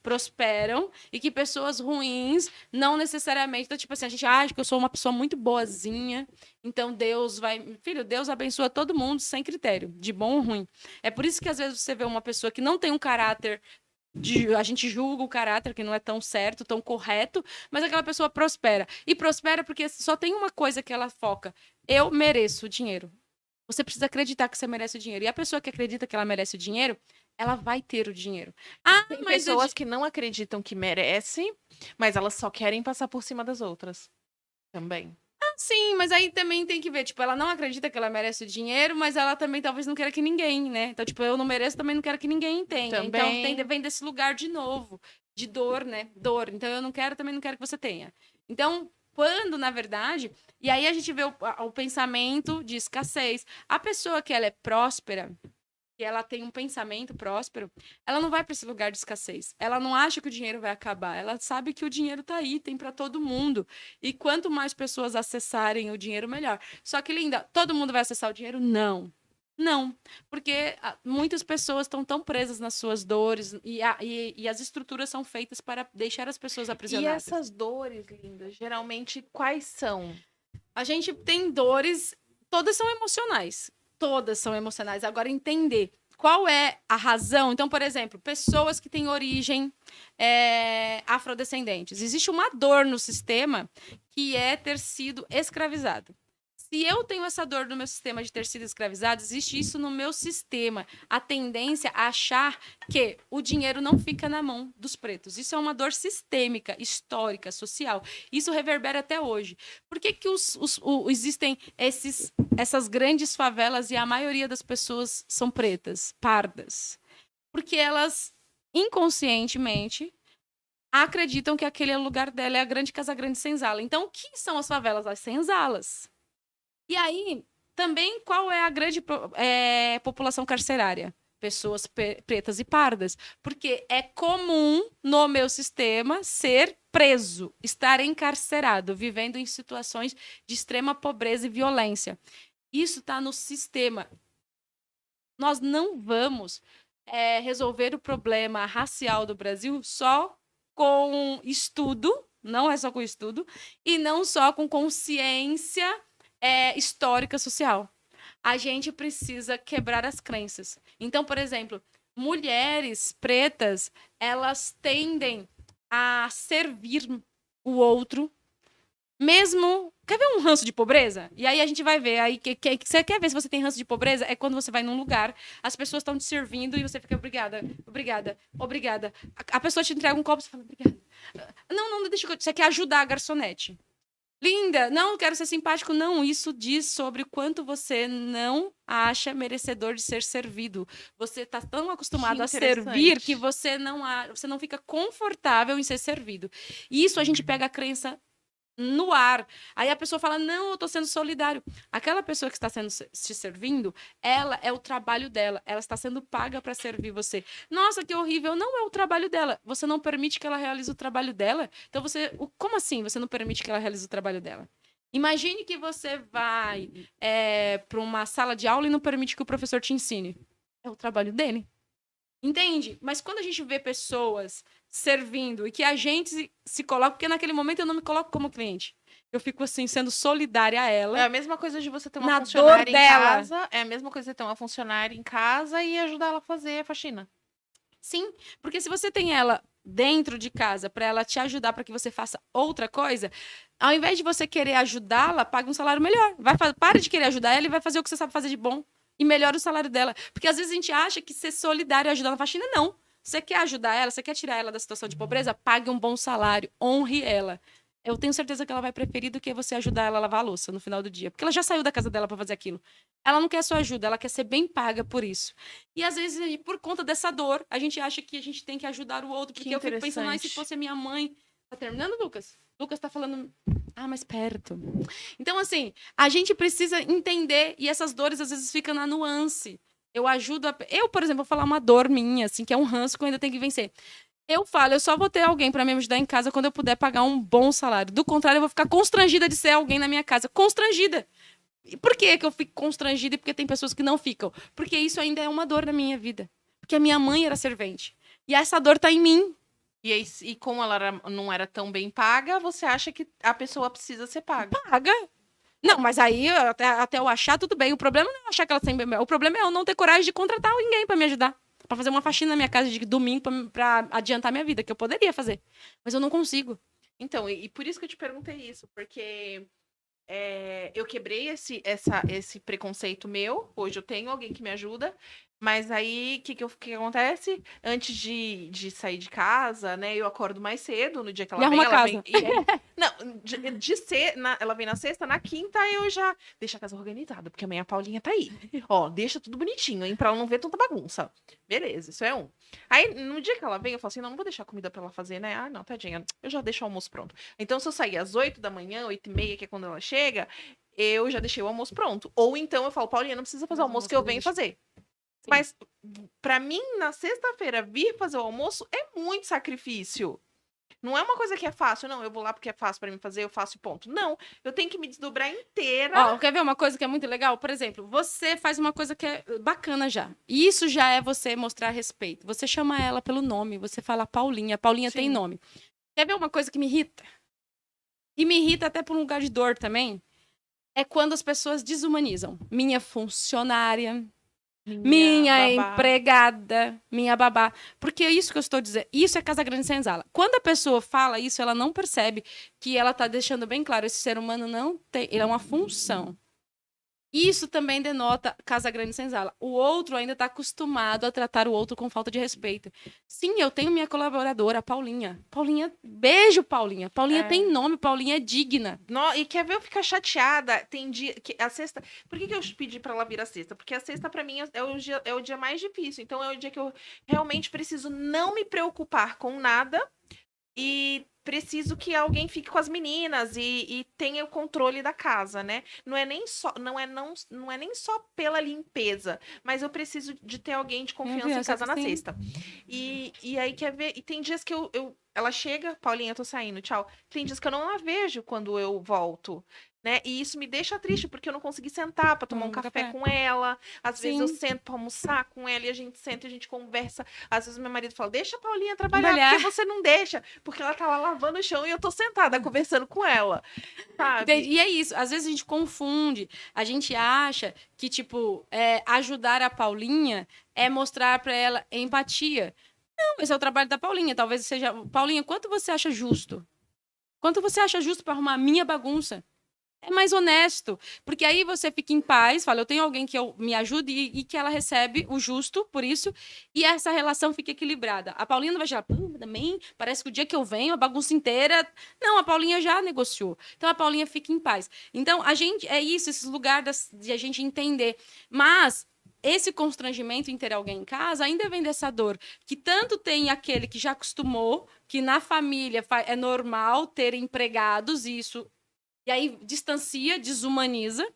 prosperam e que pessoas ruins não necessariamente. Então, tipo assim, a gente acha que eu sou uma pessoa muito boazinha, então Deus vai. Filho, Deus abençoa todo mundo sem critério, de bom ou ruim. É por isso que às vezes você vê uma pessoa que não tem um caráter. A gente julga o caráter que não é tão certo, tão correto, mas aquela pessoa prospera. E prospera porque só tem uma coisa que ela foca: eu mereço o dinheiro. Você precisa acreditar que você merece o dinheiro. E a pessoa que acredita que ela merece o dinheiro, ela vai ter o dinheiro. Ah, Tem mas pessoas que não acreditam que merecem, mas elas só querem passar por cima das outras. Também. sim, mas aí também tem que ver, tipo, ela não acredita que ela merece o dinheiro, mas ela também talvez não queira que ninguém, né? Então, tipo, eu não mereço, também não quero que ninguém tenha. Também. Então, vem desse lugar de novo, de dor, né? Dor. Então, eu não quero, também não quero que você tenha. Então, quando, na verdade, e aí a gente vê o pensamento de escassez. A pessoa que ela é próspera, que ela tem um pensamento próspero, ela não vai para esse lugar de escassez. Ela não acha que o dinheiro vai acabar. Ela sabe que o dinheiro está aí, tem para todo mundo. E quanto mais pessoas acessarem o dinheiro, melhor. Só que, linda, todo mundo vai acessar o dinheiro? Não. Não, porque muitas pessoas estão tão presas nas suas dores e as estruturas são feitas para deixar as pessoas E aprisionadas. essas dores, lindas, geralmente quais são? A gente tem dores, todas são emocionais. Todas são emocionais. Agora, entender qual é a razão. Então, por exemplo, pessoas que têm origem afrodescendentes. Existe uma dor no sistema que é ter sido escravizado. Se eu tenho essa dor no meu sistema de ter sido escravizado, existe isso no meu sistema. A tendência a achar que o dinheiro não fica na mão dos pretos. Isso é uma dor sistêmica, histórica, social. Isso reverbera até hoje. Por que, que existem essas grandes favelas e a maioria das pessoas são pretas, pardas? Porque elas, inconscientemente, acreditam que aquele é o lugar dela, é a grande Casa Grande Senzala. Então, o que são as favelas? As senzalas. E aí, também, qual é a grande população carcerária? Pessoas pretas e pardas. Porque é comum no meu sistema ser preso, estar encarcerado, vivendo em situações de extrema pobreza e violência. Isso está no sistema. Nós não vamos resolver o problema racial do Brasil só com estudo, não é só com estudo, e não só com consciência histórica social. A gente precisa quebrar as crenças. Então, por exemplo, mulheres pretas, elas tendem a servir o outro, mesmo... Quer ver um ranço de pobreza? E aí a gente vai ver. Aí, você quer ver se você tem ranço de pobreza? É quando você vai num lugar, as pessoas estão te servindo e você fica obrigada, obrigada, obrigada. A pessoa te entrega um copo e você fala obrigada. Não, deixa eu... Você quer ajudar a garçonete. Linda, não quero ser simpático, não. Isso diz sobre o quanto você não acha merecedor de ser servido. Você está tão acostumado a servir que você não fica confortável em ser servido. E isso a gente pega a crença no ar. Aí a pessoa fala, não, eu estou sendo solidário. Aquela pessoa que está te servindo, ela é o trabalho dela. Ela está sendo paga para servir você. Nossa, que horrível. Não é o trabalho dela. Você não permite que ela realize o trabalho dela? Então como assim você não permite que ela realize o trabalho dela? Imagine que você vai para uma sala de aula e não permite que o professor te ensine. É o trabalho dele. Entende? Mas quando a gente vê pessoas servindo e que a gente se coloca, porque naquele momento eu não me coloco como cliente. Eu fico assim, sendo solidária a ela. É a mesma coisa de você ter uma funcionária em casa. É a mesma coisa de ter uma funcionária em casa e ajudar ela a fazer a faxina. Sim, porque se você tem ela dentro de casa para ela te ajudar para que você faça outra coisa, ao invés de você querer ajudá-la, paga um salário melhor. Para de querer ajudar ela e vai fazer o que você sabe fazer de bom. E melhora o salário dela. Porque às vezes a gente acha que ser solidário e ajudar na faxina, não. Você quer ajudar ela, você quer tirar ela da situação de pobreza, pague um bom salário, honre ela. eu tenho certeza que ela vai preferir do que você ajudar ela a lavar a louça no final do dia. Porque ela já saiu da casa dela para fazer aquilo. Ela não quer sua ajuda, ela quer ser bem paga por isso. E às vezes, por conta dessa dor, a gente acha que a gente tem que ajudar o outro. Porque eu fico pensando, se fosse a minha mãe. Tá terminando, Lucas? Lucas tá falando. Ah, mais perto. Então, assim, a gente precisa entender, e essas dores às vezes ficam na nuance. Eu ajudo a... Eu, por exemplo, vou falar uma dor minha, assim, que é um ranço que eu ainda tenho que vencer. Eu falo, eu só vou ter alguém para me ajudar em casa quando eu puder pagar um bom salário. Do contrário, eu vou ficar constrangida de ser alguém na minha casa. Constrangida. E por que que eu fico constrangida e porque tem pessoas que não ficam? Porque isso ainda é uma dor na minha vida. Porque a minha mãe era servente. E essa dor tá em mim. E, aí, e como ela não era tão bem paga, você acha que a pessoa precisa ser paga? Paga. Não, mas aí, até eu achar, tudo bem. O problema não é achar que ela tem... O problema é eu não ter coragem de contratar ninguém para me ajudar. Pra fazer uma faxina na minha casa de domingo pra adiantar minha vida, que eu poderia fazer. Mas eu não consigo. Então, e por isso que eu te perguntei isso, porque eu quebrei esse preconceito meu. Hoje eu tenho alguém que me ajuda. Mas aí, o que acontece? Antes de sair de casa, né? Eu acordo mais cedo no dia que ela vem. Ela vem. Não, ela vem na sexta, na quinta eu já deixo a casa organizada, porque amanhã a Paulinha tá aí. Ó, deixa tudo bonitinho, hein? Pra ela não ver tanta bagunça. Beleza, isso é um. Aí, no dia que ela vem, eu falo assim: não vou deixar comida pra ela fazer, né? Ah, não, tadinha, eu já deixo o almoço pronto. Então, se eu sair às 8 da manhã, 8h30, que é quando ela chega, eu já deixei o almoço pronto. Ou então eu falo: Paulinha, não precisa fazer o almoço que eu venho fazer. Sim. Mas, pra mim, na sexta-feira, vir fazer o almoço é muito sacrifício. Não é uma coisa que é fácil, não. Eu vou lá porque é fácil pra mim fazer, eu faço e ponto. Não, eu tenho que me desdobrar inteira. Ó, quer ver uma coisa que é muito legal? Por exemplo, você faz uma coisa que é bacana já. E isso já é você mostrar respeito. Você chama ela pelo nome, você fala Paulinha. Paulinha Sim. tem nome. Quer ver uma coisa que me irrita? E me irrita até por um lugar de dor também? É quando as pessoas desumanizam. Minha funcionária... Minha empregada, minha babá. Porque é isso que eu estou dizendo. Isso é Casa Grande Senzala. Quando a pessoa fala isso, ela não percebe que ela está deixando bem claro: esse ser humano não tem. Ele é uma função. Isso também denota Casa Grande Senzala. O outro ainda está acostumado a tratar o outro com falta de respeito. Sim, eu tenho minha colaboradora, a Paulinha. Paulinha, beijo, Paulinha. Paulinha tem nome, Paulinha é digna. E quer ver eu ficar chateada? Tem dia que a sexta... Por que eu pedi pra ela vir a sexta? Porque a sexta, pra mim, é o dia mais difícil. Então, é o dia que eu realmente preciso não me preocupar com nada e preciso que alguém fique com as meninas e tenha o controle da casa, né? Não é nem só pela limpeza, mas eu preciso de ter alguém de confiança em casa na sexta. E aí quer ver? E tem dias que ela chega, Paulinha, eu tô saindo, tchau. Tem dias que eu não a vejo quando eu volto. Né? E isso me deixa triste, porque eu não consegui sentar para tomar um café com ela. Às vezes eu sento para almoçar com ela e a gente senta e a gente conversa. Às vezes meu marido fala: deixa a Paulinha trabalhar, porque você não deixa. Porque ela tá lá lavando o chão e eu tô sentada conversando com ela. Sabe? E é isso. Às vezes a gente confunde. A gente acha que, tipo, ajudar a Paulinha é mostrar para ela empatia. Não, esse é o trabalho da Paulinha. Talvez seja... Paulinha, quanto você acha justo? Quanto você acha justo para arrumar a minha bagunça? É mais honesto, porque aí você fica em paz, fala: eu tenho alguém que me ajude e que ela recebe o justo por isso, e essa relação fica equilibrada. A Paulinha não vai chegar: também parece que o dia que eu venho, a bagunça inteira... Não, a Paulinha já negociou. Então, a Paulinha fica em paz. Então, a gente... É isso, esses lugares de a gente entender. Mas... esse constrangimento em ter alguém em casa ainda vem dessa dor, que tanto tem aquele que já acostumou, que na família é normal ter empregados, e isso... E aí distancia, desumaniza.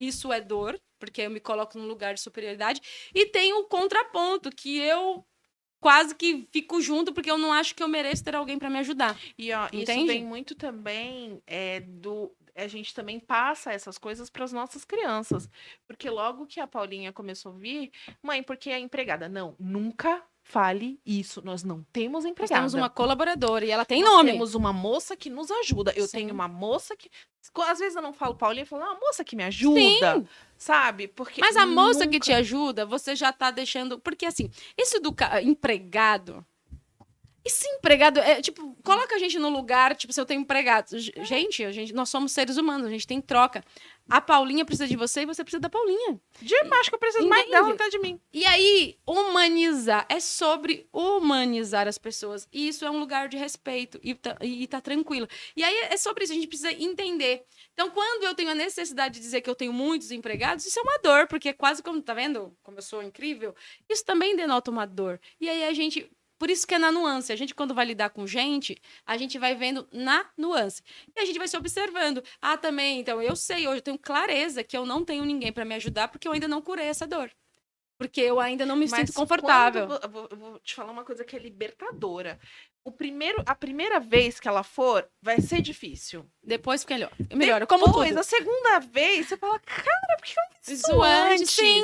Isso é dor, porque eu me coloco num lugar de superioridade. E tem o contraponto, que eu quase que fico junto, porque eu não acho que eu mereço ter alguém para me ajudar. E ó, isso vem muito também a gente também passa essas coisas para as nossas crianças. Porque logo que a Paulinha começou a vir: mãe, porque é empregada? Não, nunca fale isso. Nós não temos empregada. Nós temos uma colaboradora e ela tem nome. Nós temos uma moça que nos ajuda. Eu tenho uma moça que... Às vezes eu não falo Paulinha, eu falo: uma moça que me ajuda. Sim. Sabe? Porque mas a moça que te ajuda, você já tá deixando... Porque assim, isso do empregado... E se empregado, tipo, coloca a gente no lugar, tipo, se eu tenho empregado. Gente, nós somos seres humanos, a gente tem troca. A Paulinha precisa de você e você precisa da Paulinha. Demais que eu preciso mais dela do que de mim. E aí, humanizar, é sobre humanizar as pessoas. E isso é um lugar de respeito e tá tranquilo. E aí é sobre isso, a gente precisa entender. Então, quando eu tenho a necessidade de dizer que eu tenho muitos empregados, isso é uma dor, porque é quase como, tá vendo como eu sou incrível? Isso também denota uma dor. E aí a gente... Por isso que é na nuance. A gente, quando vai lidar com gente, a gente vai vendo na nuance. E a gente vai se observando. Ah, também, então, eu sei, hoje eu tenho clareza que eu não tenho ninguém para me ajudar porque eu ainda não curei essa dor. Porque eu ainda não me sinto confortável. Vou te falar uma coisa que é libertadora. A primeira vez que ela for, vai ser difícil. Depois fica melhor. Como tudo. A segunda vez, você fala, cara, por que eu não fiz isso antes? antes? Sim.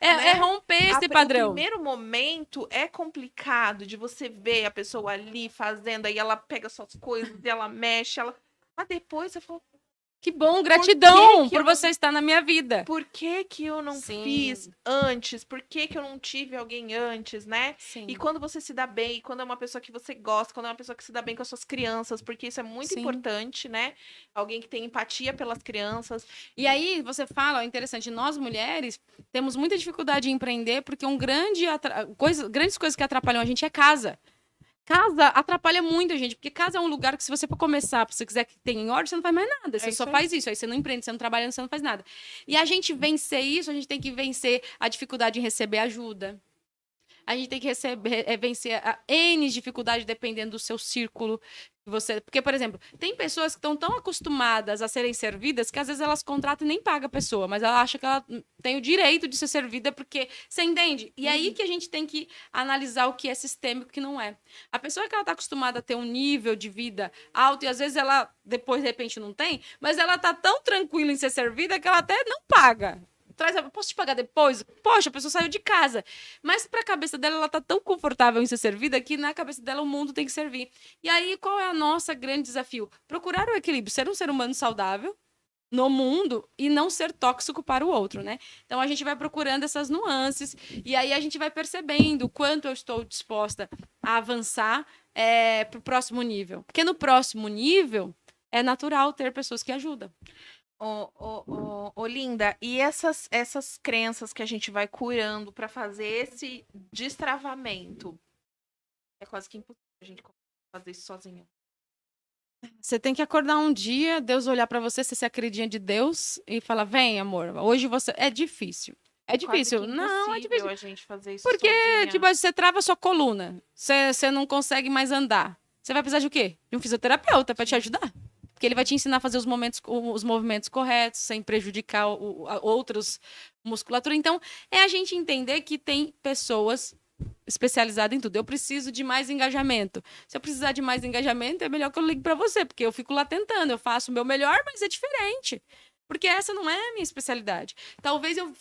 Né? É romper esse padrão. O primeiro momento é complicado de você ver a pessoa ali fazendo, aí ela pega suas coisas, e ela mexe, mas depois você fala, que bom, gratidão por você estar na minha vida. Por que que eu não fiz antes? Por que que eu não tive alguém antes, né? Sim. E quando você se dá bem, quando é uma pessoa que você gosta, quando é uma pessoa que se dá bem com as suas crianças, porque isso é muito importante, né? Alguém que tem empatia pelas crianças. E aí, você fala, interessante, nós mulheres temos muita dificuldade em empreender porque grandes coisas que atrapalham a gente é casa. Casa atrapalha muito a gente, porque casa é um lugar que se você for começar, se você quiser que tenha em ordem, você não faz mais nada. Você só faz isso. Aí você não empreende, você não trabalha, você não faz nada. E a gente vencer isso, a gente tem que vencer a dificuldade em receber ajuda. A gente tem que vencer N dificuldades dependendo do seu círculo. Porque, por exemplo, tem pessoas que estão tão acostumadas a serem servidas que às vezes elas contratam e nem pagam a pessoa, mas ela acha que ela tem o direito de ser servida porque você entende? E aí que a gente tem que analisar o que é sistêmico e o que não é. A pessoa que ela está acostumada a ter um nível de vida alto e às vezes ela depois de repente não tem, mas ela está tão tranquila em ser servida que ela até não paga. Posso te pagar depois? Poxa, a pessoa saiu de casa. Mas para a cabeça dela, ela tá tão confortável em ser servida que na cabeça dela o mundo tem que servir. E aí, qual é o nosso grande desafio? Procurar o equilíbrio, ser um ser humano saudável no mundo e não ser tóxico para o outro, né? Então, a gente vai procurando essas nuances e aí a gente vai percebendo o quanto eu estou disposta a avançar para o próximo nível. Porque no próximo nível, é natural ter pessoas que ajudam. Linda, e essas crenças que a gente vai curando para fazer esse destravamento? É quase que impossível a gente fazer isso sozinho. Você tem que acordar um dia, Deus olhar para você, você acredita de Deus e falar: vem, amor, hoje você. É difícil. É difícil. Não, é difícil a gente fazer isso porque, sozinha. tipo, você trava a sua coluna, você não consegue mais andar. Você vai precisar de o quê? De um fisioterapeuta para te ajudar. Porque ele vai te ensinar a fazer os movimentos corretos, sem prejudicar outros musculaturas. Então, é a gente entender que tem pessoas especializadas em tudo. Eu preciso de mais engajamento. Se eu precisar de mais engajamento, é melhor que eu ligue para você, porque eu fico lá tentando, eu faço o meu melhor, mas é diferente. Porque essa não é a minha especialidade. Talvez eu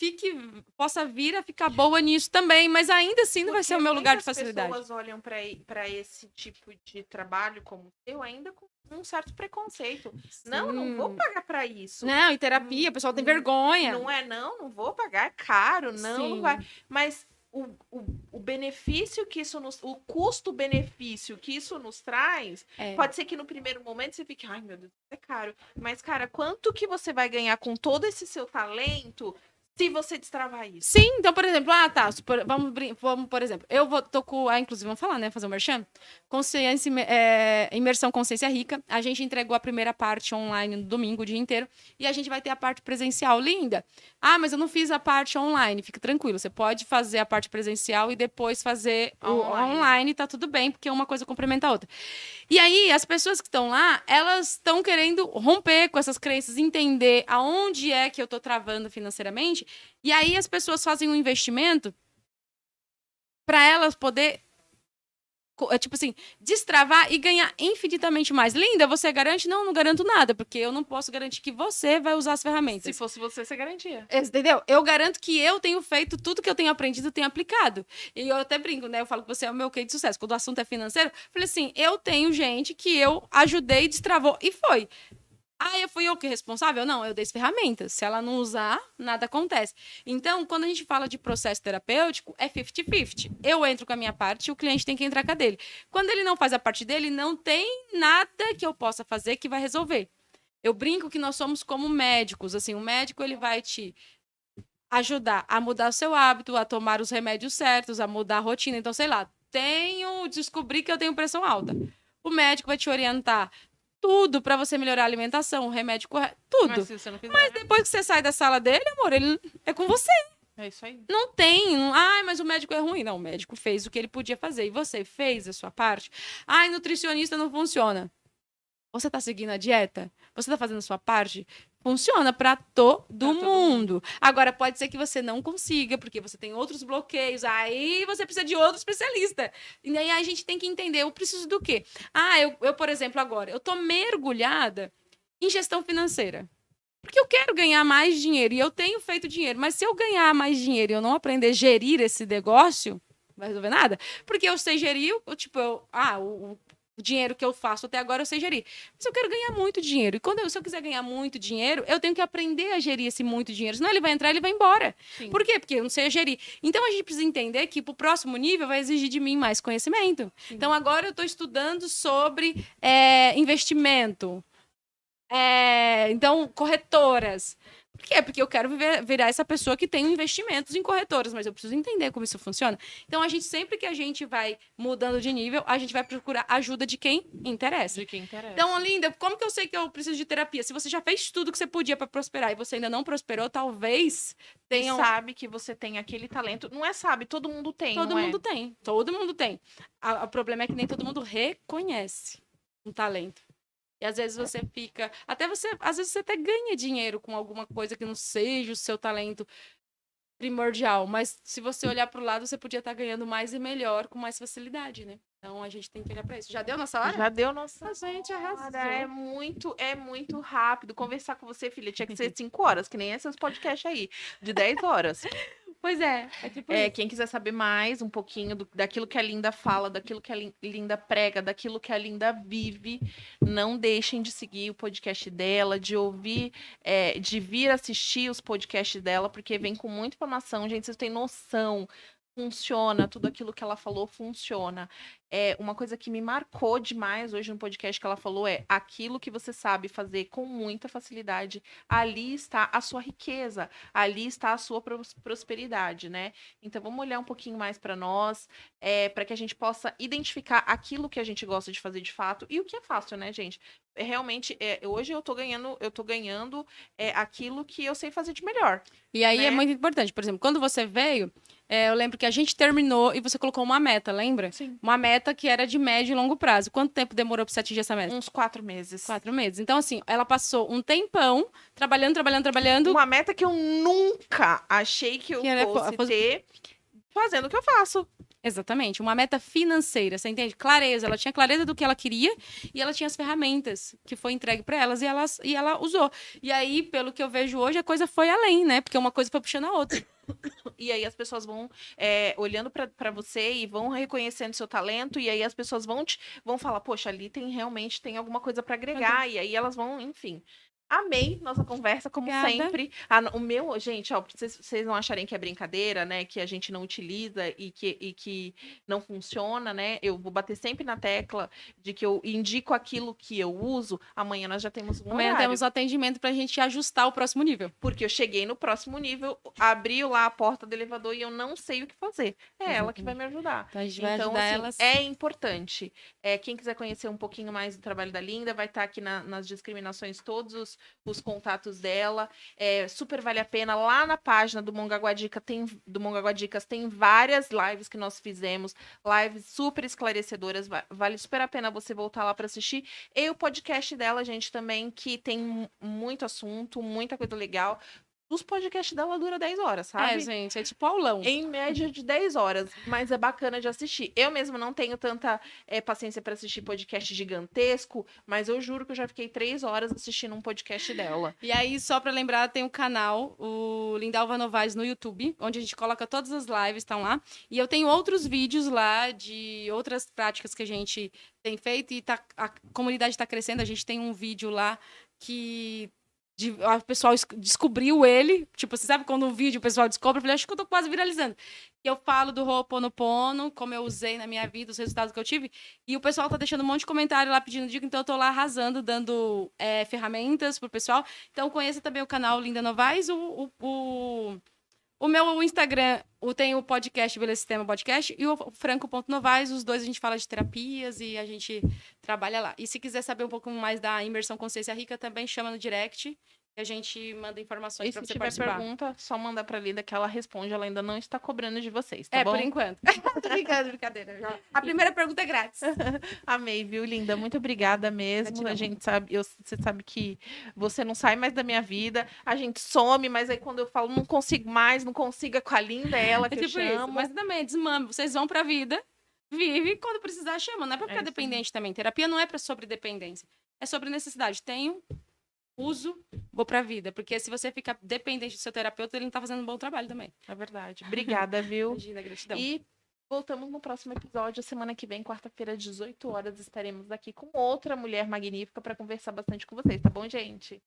possa vir a ficar boa nisso também, mas ainda assim não vai ser o meu lugar de facilidade. As pessoas olham para esse tipo de trabalho como eu ainda com um certo preconceito. Sim. Não vou pagar para isso. Não, em terapia, o pessoal tem vergonha. Não vou pagar, é caro, não vai. Mas o benefício que isso o custo-benefício que isso nos traz, pode ser que no primeiro momento você fique, ai meu Deus, é caro. Mas, cara, quanto que você vai ganhar com todo esse seu talento se você destravar isso? Sim, então, por exemplo, vamos por exemplo, tô com, inclusive, vamos falar, né, fazer um merchan? Imersão Consciência Rica, a gente entregou a primeira parte online no domingo, o dia inteiro, e a gente vai ter a parte presencial, linda. Ah, mas eu não fiz a parte online, fica tranquilo, você pode fazer a parte presencial e depois fazer o online, tá tudo bem, porque uma coisa complementa a outra. E aí, as pessoas que estão lá, elas estão querendo romper com essas crenças, entender aonde é que eu tô travando financeiramente. E aí as pessoas fazem um investimento para elas poder, tipo assim, destravar e ganhar infinitamente mais. Linda, você garante? Não garanto nada, porque eu não posso garantir que você vai usar as ferramentas. Se fosse você garantia. Entendeu? Eu garanto que eu tenho feito tudo que eu tenho aprendido, tenho aplicado. E eu até brinco, né? Eu falo que você é o meu case de sucesso. Quando o assunto é financeiro, eu falei assim, eu tenho gente que eu ajudei, destravou e foi. Fui eu que responsável? Não, eu dei as ferramentas. Se ela não usar, nada acontece. Então, quando a gente fala de processo terapêutico, é 50-50. Eu entro com a minha parte e o cliente tem que entrar com a dele. Quando ele não faz a parte dele, não tem nada que eu possa fazer que vai resolver. Eu brinco que nós somos como médicos. Assim, o médico ele vai te ajudar a mudar o seu hábito, a tomar os remédios certos, a mudar a rotina. Então, sei lá, descobri que eu tenho pressão alta. O médico vai te orientar tudo para você melhorar a alimentação, o remédio correto, tudo. Mas se você não quiser... Mas depois que você sai da sala dele, amor, ele é com você. É isso aí. Não tem, mas o médico é ruim. Não, o médico fez o que ele podia fazer. E você fez a sua parte? Nutricionista não funciona. Você tá seguindo a dieta? Você tá fazendo a sua parte? Funciona para todo mundo. Agora, pode ser que você não consiga, porque você tem outros bloqueios. Aí você precisa de outro especialista. E aí a gente tem que entender, eu preciso do quê? Eu, por exemplo, agora, eu tô mergulhada em gestão financeira. Porque eu quero ganhar mais dinheiro e eu tenho feito dinheiro. Mas se eu ganhar mais dinheiro e eu não aprender a gerir esse negócio, não vai resolver nada. Porque eu sei gerir, o dinheiro que eu faço até agora eu sei gerir. Mas eu quero ganhar muito dinheiro. E se eu quiser ganhar muito dinheiro, eu tenho que aprender a gerir esse muito dinheiro. Senão ele vai entrar, ele vai embora. Sim. Por quê? Porque eu não sei gerir. Então a gente precisa entender que pro próximo nível vai exigir de mim mais conhecimento. Sim. Então agora eu estou estudando sobre investimento. Então, corretoras. Por quê? Porque eu quero virar essa pessoa que tem investimentos em corretoras, mas eu preciso entender como isso funciona. Então, sempre que a gente vai mudando de nível, a gente vai procurar ajuda de quem interessa. Então, Olinda, como que eu sei que eu preciso de terapia? Se você já fez tudo que você podia para prosperar e você ainda não prosperou, talvez tenha... sabe que você tem aquele talento. Não sabe, todo mundo tem, Todo mundo tem. Todo mundo tem. O problema é que nem todo mundo reconhece um talento. E às vezes você fica... Às vezes você até ganha dinheiro com alguma coisa que não seja o seu talento primordial. Mas se você olhar para o lado, você podia estar ganhando mais e melhor, com mais facilidade, né? Então a gente tem que olhar para isso. Já deu nossa hora? Já deu nossa hora. A gente arrasou. É muito rápido. Conversar com você, filha, tinha que ser 5 horas, que nem esses podcasts aí, de 10 horas. Pois é. Tipo isso. Quem quiser saber mais um pouquinho daquilo que a Linda fala, daquilo que a Linda prega, daquilo que a Linda vive, não deixem de seguir o podcast dela, de ouvir, de vir assistir os podcasts dela, porque vem com muita informação. Gente, vocês têm noção. Funciona, tudo aquilo que ela falou funciona. Uma coisa que me marcou demais hoje no podcast que ela falou aquilo que você sabe fazer com muita facilidade, ali está a sua riqueza, ali está a sua prosperidade, né? Então vamos olhar um pouquinho mais para nós, para que a gente possa identificar aquilo que a gente gosta de fazer de fato e o que é fácil, né, gente? Realmente, hoje eu tô ganhando aquilo que eu sei fazer de melhor. E aí é muito importante. Por exemplo, quando você veio, eu lembro que a gente terminou e você colocou uma meta, lembra? Sim. Uma meta que era de médio e longo prazo. Quanto tempo demorou pra você atingir essa meta? Uns 4 meses. 4 meses. Então, assim, ela passou um tempão trabalhando. Uma meta que eu nunca achei que eu fosse ter fazendo o que eu faço. Exatamente, uma meta financeira, você entende? Clareza, ela tinha clareza do que ela queria e ela tinha as ferramentas que foi entregue para elas e ela usou. E aí, pelo que eu vejo hoje, a coisa foi além, né? Porque uma coisa foi puxando a outra. E aí as pessoas vão olhando para você e vão reconhecendo seu talento, e aí as pessoas vão falar, poxa, ali realmente tem alguma coisa para agregar, e aí elas vão, enfim. Amei nossa conversa, como sempre. Gente, ó, pra vocês não acharem que é brincadeira, né? Que a gente não utiliza e que não funciona, né? Eu vou bater sempre na tecla de que eu indico aquilo que eu uso. Amanhã nós já temos um Amanhã temos atendimento pra gente ajustar o próximo nível. Porque eu cheguei no próximo nível, abriu lá a porta do elevador e eu não sei o que fazer. Ela que vai me ajudar. Então, a gente vai ajudar assim, elas. É importante. Quem quiser conhecer um pouquinho mais do trabalho da Linda, vai estar aqui nas discriminações todos os contatos dela. Super vale a pena. Lá na página do Mongaguá Dicas tem várias lives que nós fizemos. Lives super esclarecedoras. Vale super a pena você voltar lá para assistir. E o podcast dela, gente, também, que tem muito assunto, muita coisa legal. Os podcasts dela duram 10 horas, sabe? Gente, é tipo aulão. Em média de 10 horas, mas é bacana de assistir. Eu mesma não tenho tanta paciência para assistir podcast gigantesco, mas eu juro que eu já fiquei 3 horas assistindo um podcast dela. E aí, só para lembrar, tem um canal, o Lindalva Novaes, no YouTube, onde a gente coloca todas as lives, estão lá. E eu tenho outros vídeos lá de outras práticas que a gente tem feito e a comunidade está crescendo. A gente tem um vídeo lá o pessoal descobriu ele. Tipo, você sabe quando um vídeo o pessoal descobre? Eu falei, acho que eu tô quase viralizando. Que eu falo do Ho'oponopono, como eu usei na minha vida, os resultados que eu tive. E o pessoal tá deixando um monte de comentário lá pedindo dica, então eu tô lá arrasando, dando ferramentas pro pessoal. Então conheça também o canal Linda Novaes, o meu Instagram tem o podcast Beleza Sistema Podcast e o Franco.Novaes. Os dois a gente fala de terapias e a gente trabalha lá. E se quiser saber um pouco mais da imersão Consciência Rica, também chama no direct e a gente manda informações E para se você tiver participar. pergunta, só mandar pra Linda que ela responde. Ela ainda não está cobrando de vocês, tá bom? Por enquanto. Tô brincando, brincadeira. A primeira pergunta é grátis. Amei, viu, Linda? Muito obrigada mesmo. Gratidão. A gente sabe, você sabe que você não sai mais da minha vida. A gente some, mas aí quando eu falo não consigo mais, não consiga com a Linda, é ela que eu tipo isso. chamo. Mas também, desmame. Vocês vão pra vida, vive, quando precisar, chama. Não é pra ficar isso aí. dependente também. Terapia não é sobre dependência. É sobre necessidade. Tenho, uso, vou pra vida. Porque se você ficar dependente do seu terapeuta, ele não tá fazendo um bom trabalho também. É verdade. Obrigada, viu? Imagina, gratidão. E voltamos no próximo episódio. Semana que vem, quarta-feira, às 18 horas, estaremos aqui com outra mulher magnífica para conversar bastante com vocês, tá bom, gente?